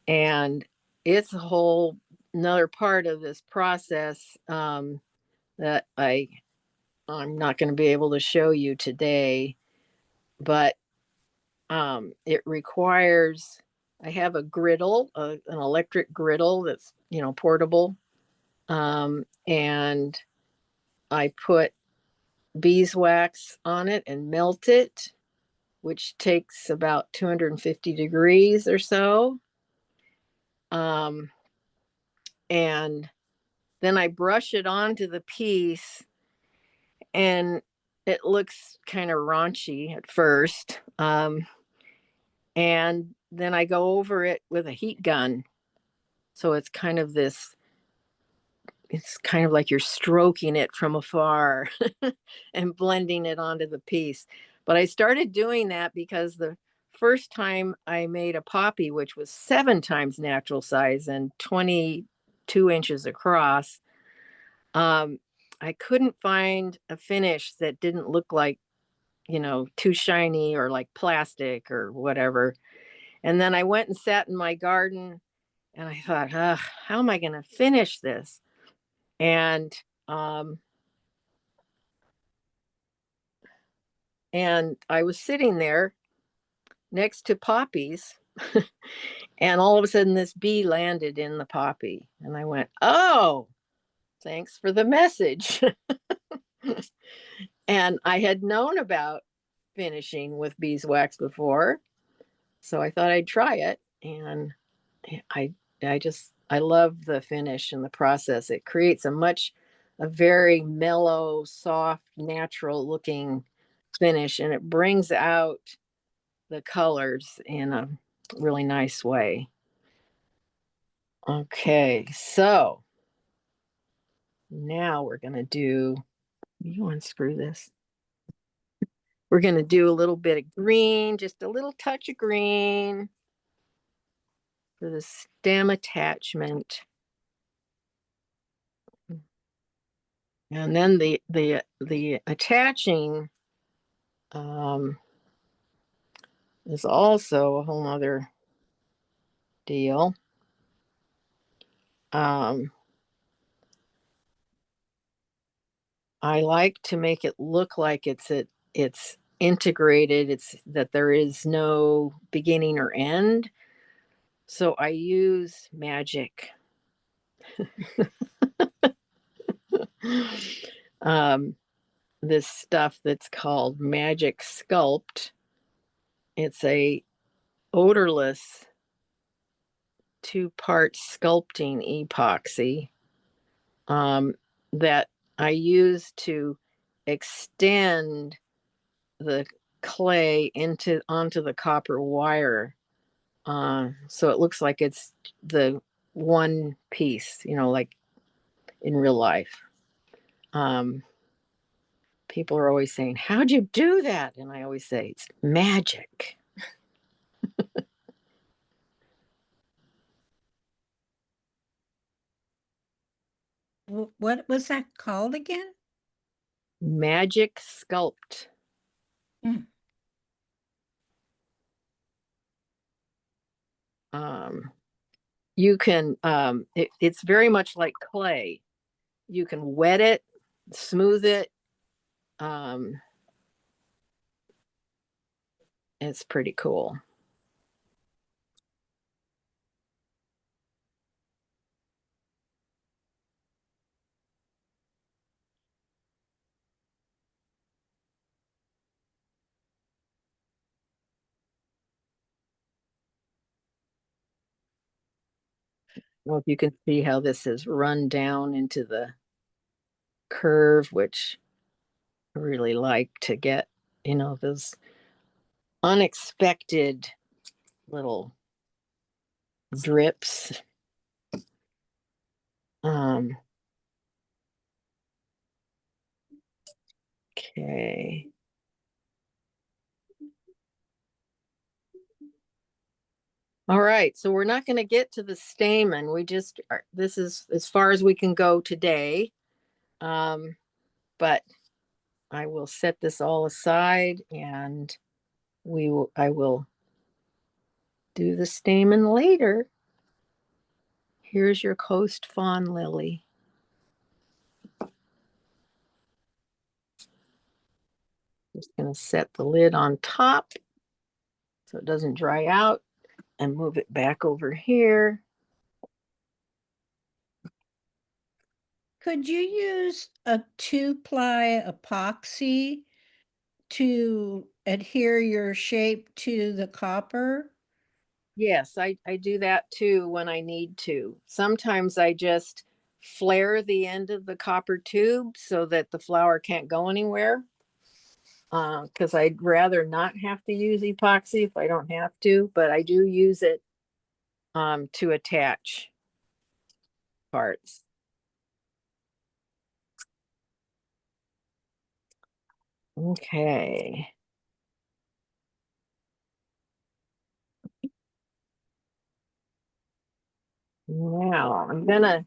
And it's a whole another part of this process that I'm not going to be able to show you today, but it requires, I have a griddle, an electric griddle that's, portable. And I put beeswax on it and melt it, which takes about 250 degrees or so. And then I brush it onto the piece, and it looks kind of raunchy at first. And then I go over it with a heat gun. So it's kind of like you're stroking it from afar and blending it onto the piece. But I started doing that because the first time I made a poppy, which was 7 times natural size and 22 inches across, I couldn't find a finish that didn't look like, too shiny or like plastic or whatever. And then I went and sat in my garden and I thought, how am I going to finish this? And um, and I was sitting there next to poppies, and all of a sudden this bee landed in the poppy, and I went, "Oh, thanks for the message." And I had known about finishing with beeswax before, so I thought I'd try it, and I I love the finish and the process. It creates a very mellow, soft, natural looking finish, and it brings out the colors in a really nice way. Okay, so now we're gonna do, you unscrew this. We're gonna do a little bit of green, just a little touch of green. for the stem attachment. And then the attaching is also a whole nother deal. I like to make it look like it's integrated. It's that there is no beginning or end. So I use magic. This stuff that's called Magic Sculpt. It's a odorless 2-part sculpting epoxy that I use to extend the clay onto the copper wire, so it looks like it's the one piece, like in real life. People are always saying, "How'd you do that?" And I always say, "It's magic." What was that called again? Magic Sculpt. Mm. You can, it's very much like clay. You can wet it, smooth it. It's pretty cool. Well, if you can see how this is run down into the curve, which I really like to get, those unexpected little drips. Okay. All right, so we're not going to get to the stamen. This is as far as we can go today. But I will set this all aside and I will do the stamen later. Here's your coast fawn lily. Just going to set the lid on top so it doesn't dry out and move it back over here. Could you use a 2-ply epoxy to adhere your shape to the copper? Yes, I do that too when I need to. Sometimes I just flare the end of the copper tube so that the flower can't go anywhere. Because I'd rather not have to use epoxy if I don't have to, but I do use it to attach parts. Okay. Now I'm gonna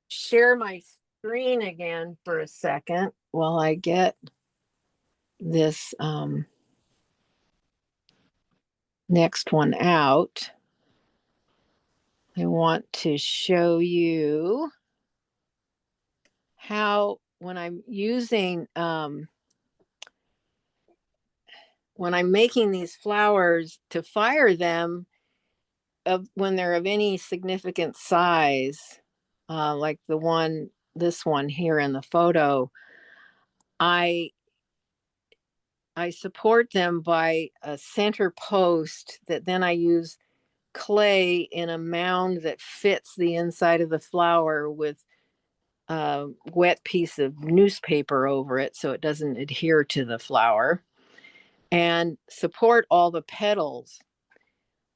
share my screen again for a second while I get this next one out. I want to show you how when I'm using when I'm making these flowers to fire them, when they're of any significant size, like this one here in the photo, I support them by a center post that then I use clay in a mound that fits the inside of the flower with a wet piece of newspaper over it so it doesn't adhere to the flower, and support all the petals,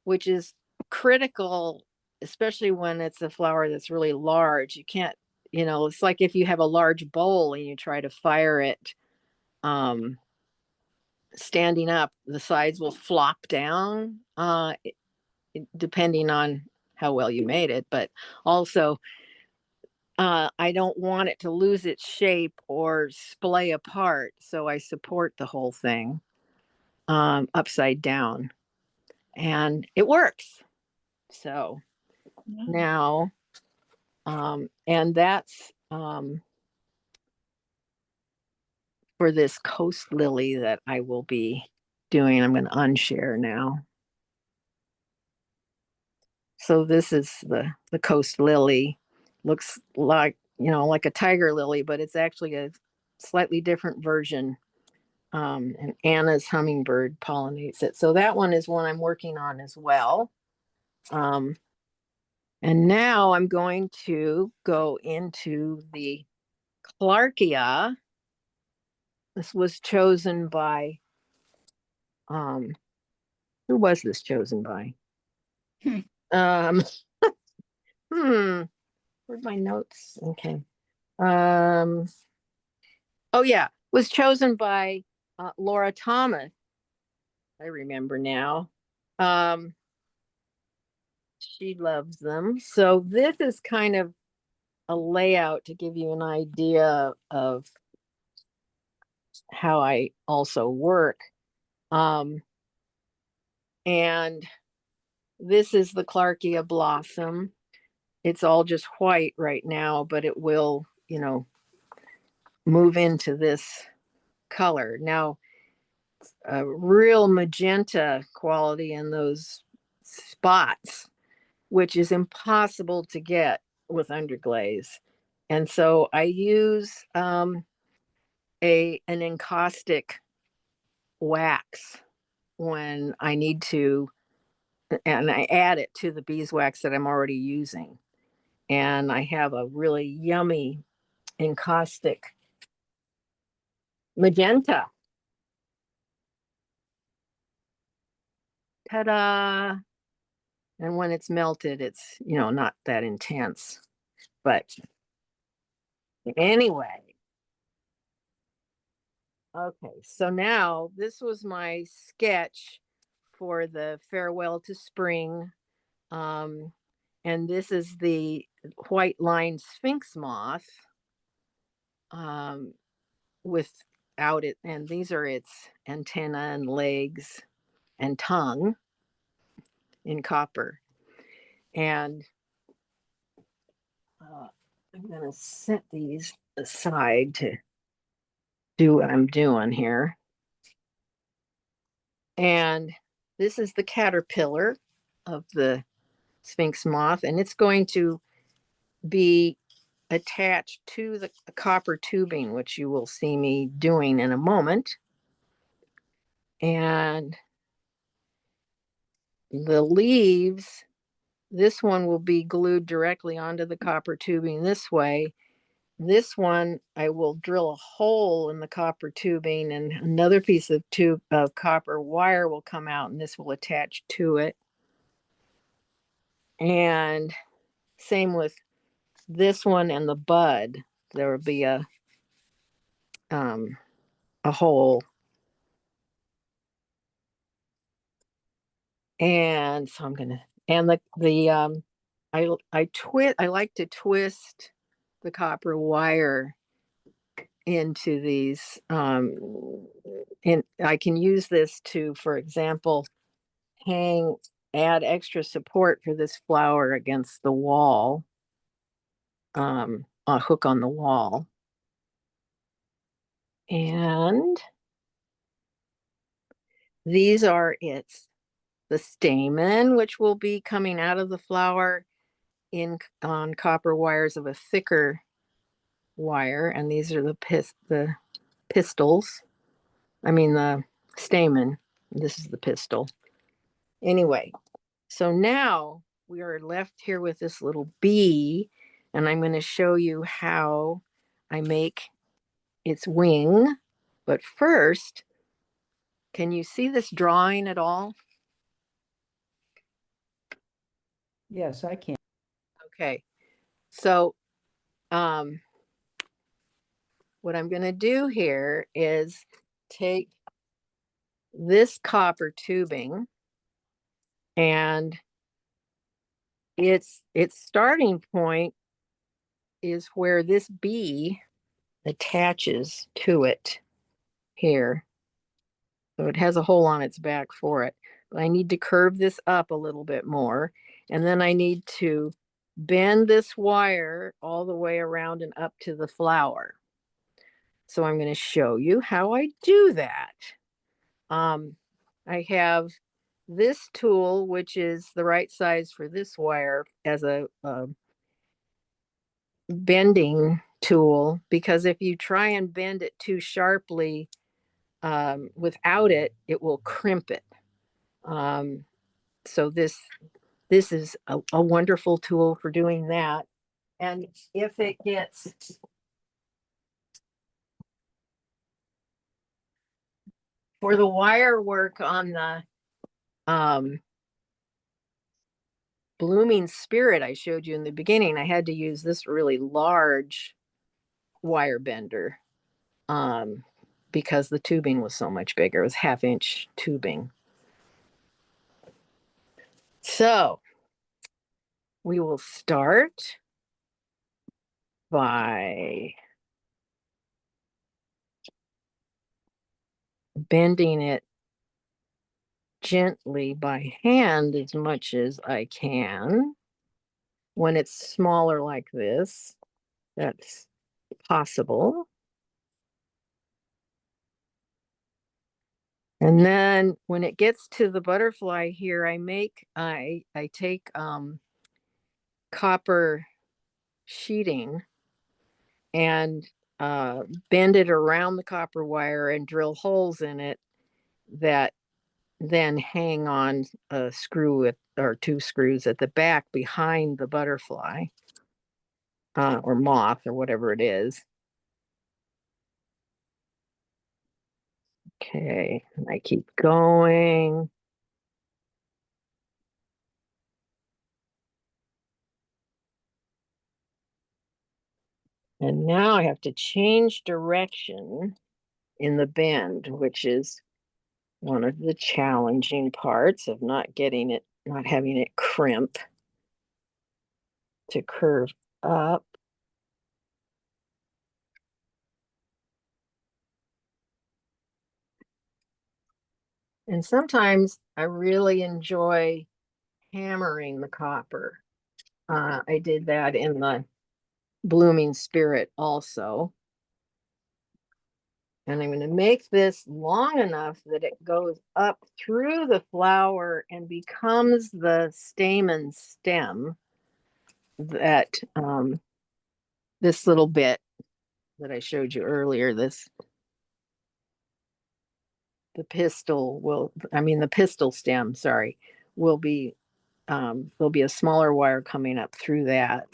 which is critical, especially when it's a flower that's really large. You can't, it's like if you have a large bowl and you try to fire it standing up, the sides will flop down. depending on how well you made it, but also I don't want it to lose its shape or splay apart. So I support the whole thing upside down, and it works. So now, and that's for this coast lily that I will be doing. I'm going to unshare now. So this is the coast lily. Looks like, like a tiger lily, but it's actually a slightly different version. And Anna's hummingbird pollinates it. So that one is one I'm working on as well. And now I'm going to go into the Clarkia. This was chosen by, who was this chosen by? Where'd my notes? Okay. Oh yeah, was chosen by Laura Thomas. I remember now. She loves them. So this is kind of a layout to give you an idea of how I also work. And this is the Clarkia blossom. It's all just white right now, but it will, move into this color. Now, a real magenta quality in those spots, which is impossible to get with underglaze. And so I use an encaustic wax when I need to, and I add it to the beeswax that I'm already using. And I have a really yummy encaustic magenta. Ta-da! And when it's melted, it's, not that intense. But anyway. Okay, so now this was my sketch for the Farewell to Spring. And this is the white line sphinx moth without it. And these are its antenna and legs and tongue in copper. And I'm going to set these aside to do what I'm doing here. And this is the caterpillar of the sphinx moth, and it's going to be attached to the copper tubing, which you will see me doing in a moment. And the leaves, this one will be glued directly onto the copper tubing this way. This one, I will drill a hole in the copper tubing, and another piece of copper wire will come out, and this will attach to it. And same with this one and the bud. There will be a hole. And so I'm gonna, and I like to twist the copper wire into these, and I can use this to, for example, add extra support for this flower against the wall, a hook on the wall. And these are the stamen, which will be coming out of the flower on copper wires of a thicker wire. And these are the pistils. I mean, the stamen. This is the pistil. Anyway, so now we are left here with this little bee, and I'm going to show you how I make its wing. But first, can you see this drawing at all? Yes, I can. Okay, so what I'm going to do here is take this copper tubing and its starting point is where this bee attaches to it here. So it has a hole on its back for it. But I need to curve this up a little bit more. And then I need to bend this wire all the way around and up to the flower. So I'm going to show you how I do that. I have this tool, which is the right size for this wire as a bending tool, because if you try and bend it too sharply without it, it will crimp it. So this is a wonderful tool for doing that. And if it gets for the wire work on the blooming spirit I showed you in the beginning, I had to use this really large wire bender because the tubing was so much bigger. It was 1/2 inch tubing. So we will start by bending it gently by hand as much as I can. When it's smaller like this, that's possible. And then when it gets to the butterfly here, I take copper sheeting and bend it around the copper wire and drill holes in it that then hang on a screw or 2 screws at the back behind the butterfly or moth or whatever it is. Okay, and I keep going. And now I have to change direction in the bend, which is one of the challenging parts of not having it crimp to curve up. And sometimes I really enjoy hammering the copper. I did that in the blooming spirit also. And I'm going to make this long enough that it goes up through the flower and becomes the stamen stem that this little bit that I showed you earlier, the pistil stem, sorry, will be, there'll be a smaller wire coming up through that.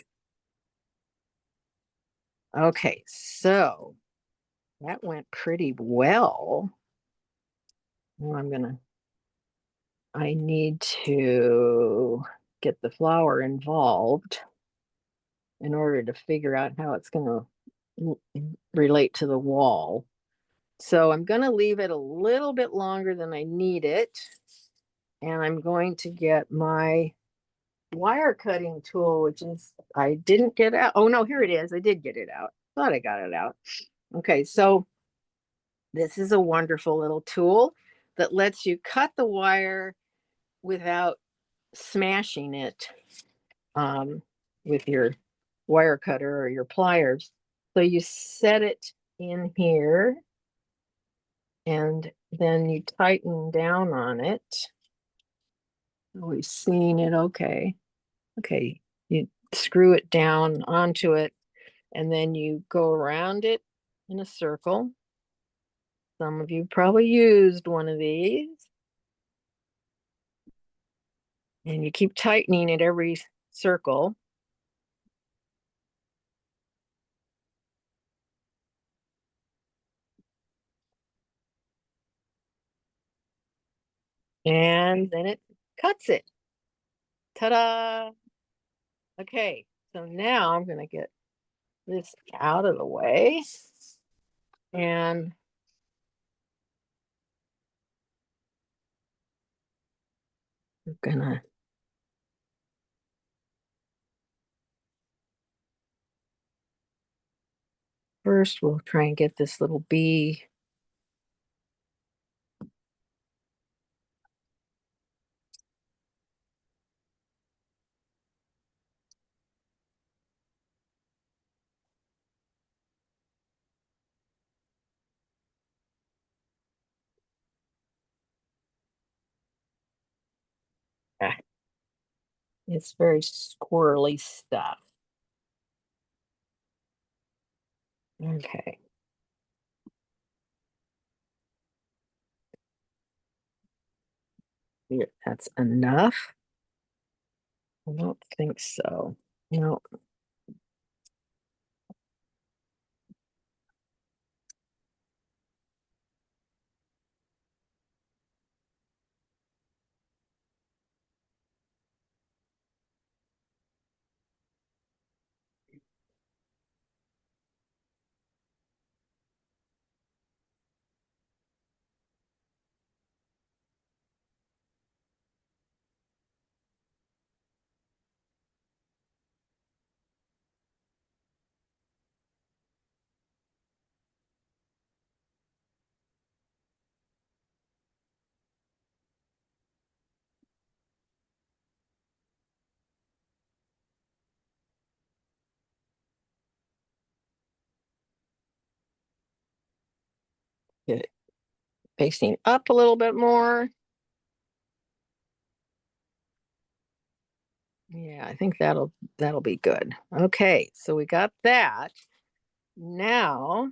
Okay, so that went pretty well. Now I need to get the flower involved in order to figure out how it's going to relate to the wall. So I'm going to leave it a little bit longer than I need it. And I'm going to get my wire cutting tool, which is, I didn't get out. Oh no, here it is. I did get it out. Thought I got it out. Okay, so this is a wonderful little tool that lets you cut the wire without smashing it with your wire cutter or your pliers. So you set it in here and then you tighten down on it. We've seen it, okay. Okay, you screw it down onto it and then you go around it in a circle. Some of you probably used one of these. And you keep tightening at every circle. And then it cuts it. Ta-da! Okay, so now I'm going to get this out of the way. And I'm going to first we'll try and get this little bee. Ah, it's very squirrely stuff. Okay. Here, that's enough. I don't think so. No. Get it facing up a little bit more. Yeah, I think that'll be good. Okay, so we got that. Now,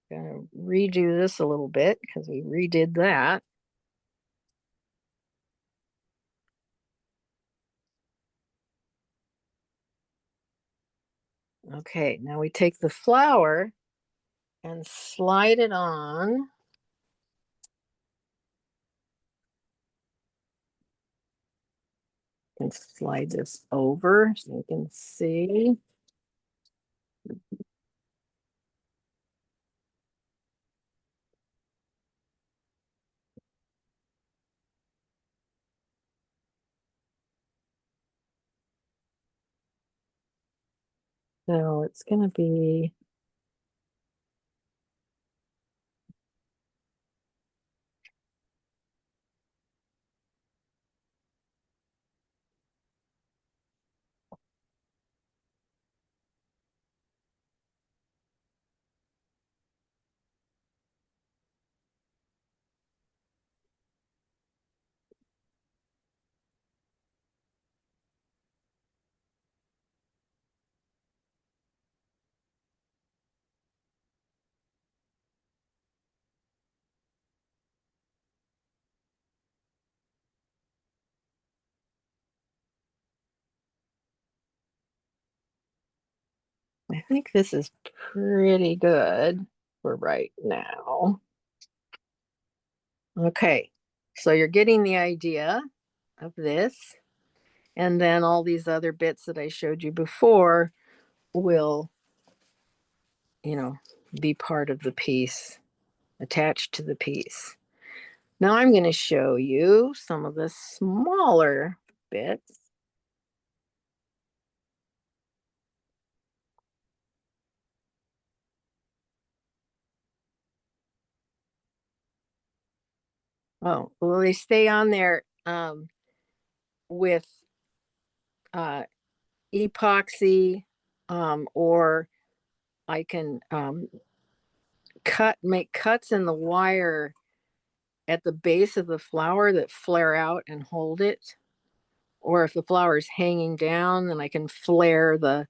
gonna redo this a little bit because we redid that. Okay, now we take the flower and slide it on. And slide this over so you can see. So it's going to be I think this is pretty good for right now. Okay, so you're getting the idea of this. And then all these other bits that I showed you before will, be part of the piece, attached to the piece. Now I'm going to show you some of the smaller bits. Oh, well, they stay on there with epoxy, or I can make cuts in the wire at the base of the flower that flare out and hold it. Or if the flower is hanging down, then I can flare the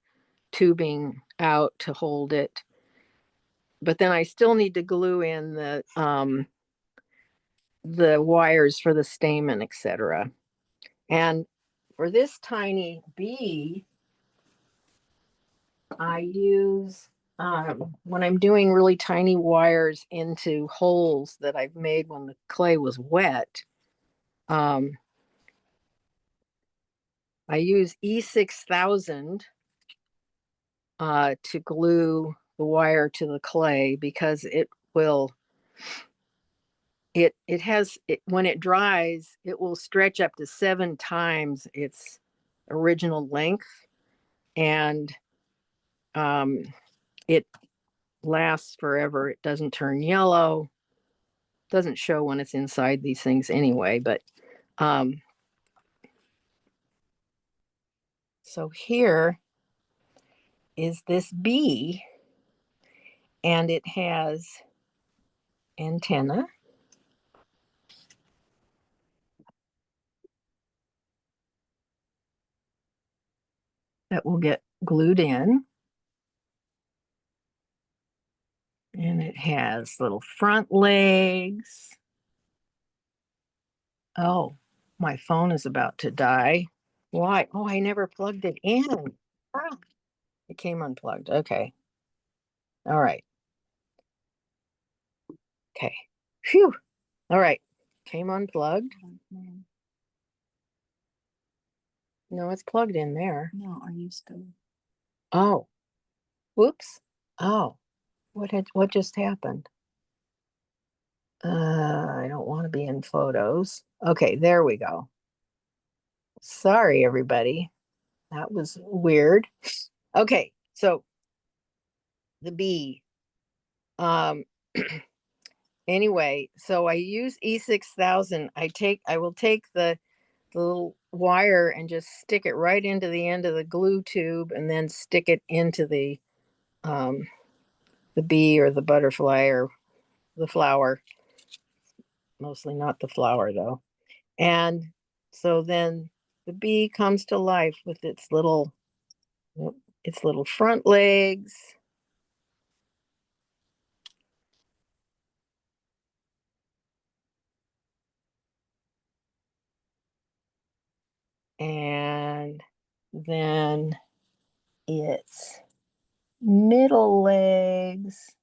tubing out to hold it. But then I still need to glue in the wires for the stamen, etc. And for this tiny bee, I use, when I'm doing really tiny wires into holes that I've made when the clay was wet, I use E6000 to glue the wire to the clay because when it dries, it will stretch up to 7 times its original length. And it lasts forever. It doesn't turn yellow. Doesn't show when it's inside these things anyway, but so here is this bee, and it has antenna. That will get glued in. And it has little front legs. Oh, my phone is about to die. Why? Oh, I never plugged it in. Ah, it came unplugged. Okay. All right. Okay. Phew. All right. Came unplugged. No, it's plugged in there. No, are you still? Oh. Whoops. Oh. What just happened? I don't want to be in photos. Okay, there we go. Sorry, everybody. That was weird. Okay, so the bee. Anyway, so I use E6000. I will take the little wire and just stick it right into the end of the glue tube, and then stick it into the bee or the butterfly or the flower. Mostly not the flower though. And so then the bee comes to life with its little front legs. And then its middle legs.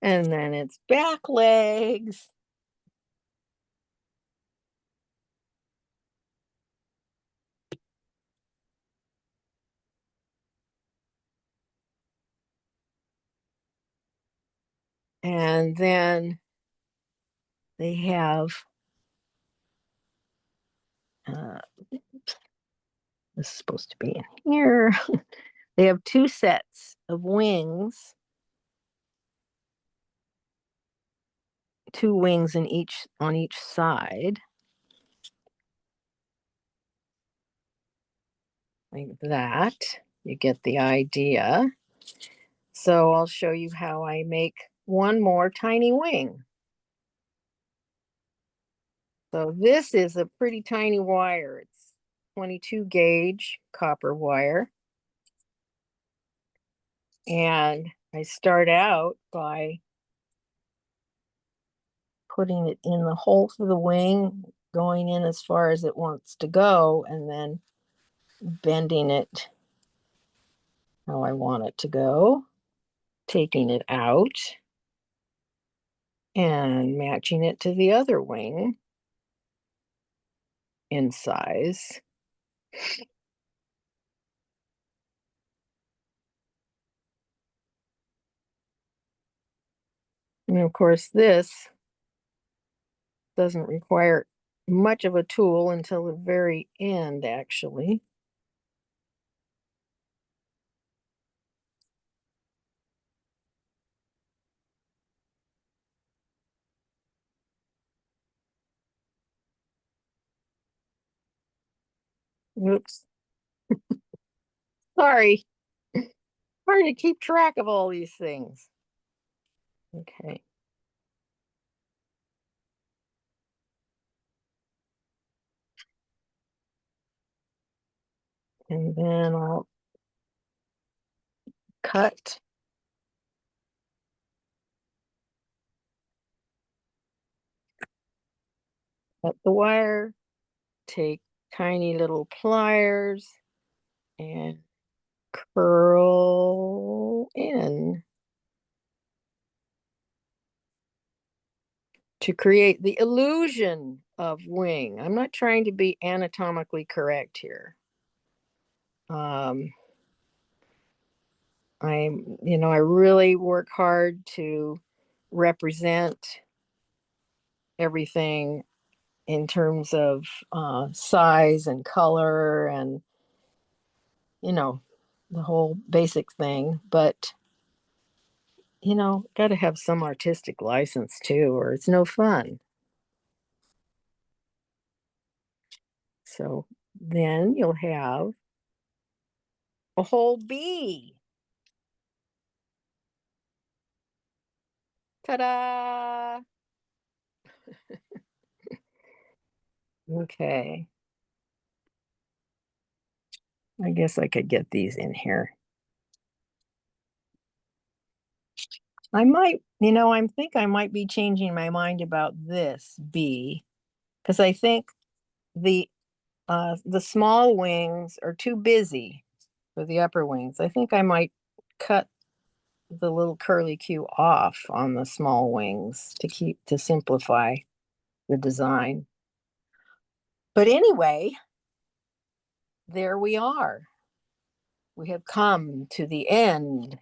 And then its back legs. And then they have, this is supposed to be in here. They have two sets of wings, two wings on each side. Like that. You get the idea. So I'll show you how I make one more tiny wing. So this is a pretty tiny wire. It's 22 gauge copper wire. And I start out by putting it in the hole for the wing, going in as far as it wants to go, and then bending it how I want it to go, taking it out and matching it to the other wing in size. And of course, this doesn't require much of a tool until the very end, actually. Oops. Sorry. Hard to keep track of all these things. Okay. And then I'll cut the wire, take tiny little pliers and curl in to create the illusion of wing. I'm not trying to be anatomically correct here. I really work hard to represent everything in terms of size and color and, you know, the whole basic thing. But, you know, got to have some artistic license too, or it's no fun. So then you'll have a whole bee. Ta-da! Okay. I guess I could get these in here. I might, you know, I think I might be changing my mind about this bee because I think the small wings are too busy for the upper wings. I think I might cut the little curly Q off on the small wings to simplify the design. But anyway, there we are. We have come to the end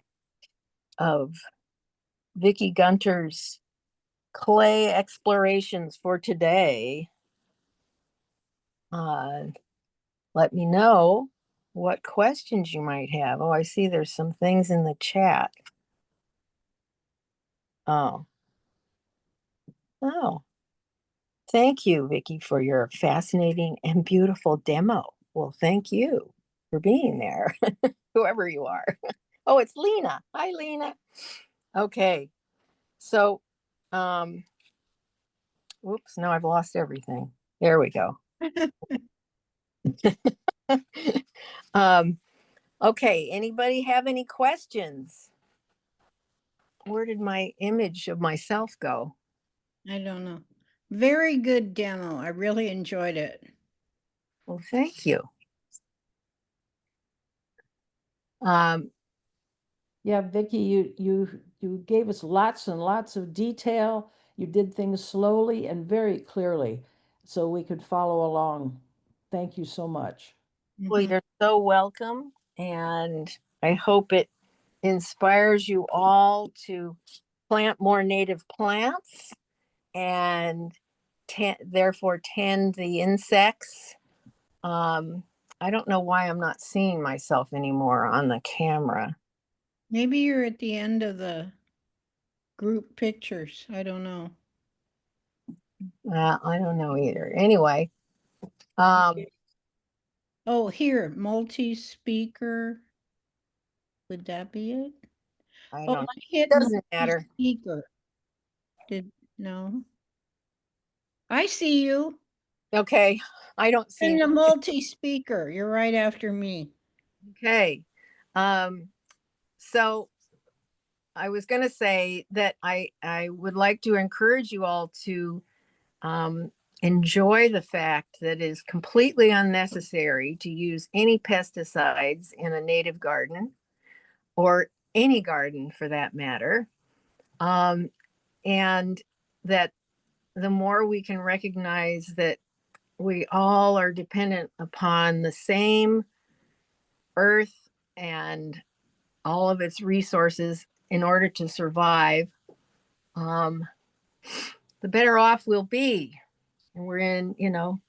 of Vicki Gunter's clay explorations for today. Let me know what questions you might have. Oh, I see there's some things in the chat. Oh, oh, thank you, Vicki, for your fascinating and beautiful demo. Well, thank you for being there, whoever you are. Oh, it's Lena. Hi, Lena. Okay, so, whoops, now I've lost everything. There we go. Okay, anybody have any questions? Where did my image of myself go? I don't know. Very good demo. I really enjoyed it. Well, thank you. Um, Yeah, Vicki, you gave us lots and lots of detail. You did things slowly and very clearly, so we could follow along. Thank you so much. well, Mhm. you're so welcome, and I hope it inspires you all to plant more native plants and therefore tend the insects. I don't know why I'm not seeing myself anymore on the camera. Maybe you're at the end of the group pictures. I don't know. I don't know either. Anyway, um, Oh, here, multi-speaker. Would that be it? I Oh, don't. I hit Doesn't matter. multi-speaker. No. I see you. Okay, I don't see. And the multi-speaker. You're right after me. Okay, so I was going to say that I would like to encourage you all to enjoy the fact that it is completely unnecessary to use any pesticides in a native garden or any garden for that matter. And that the more we can recognize that we all are dependent upon the same earth and all of its resources in order to survive, the better off we'll be. And we're in, you know,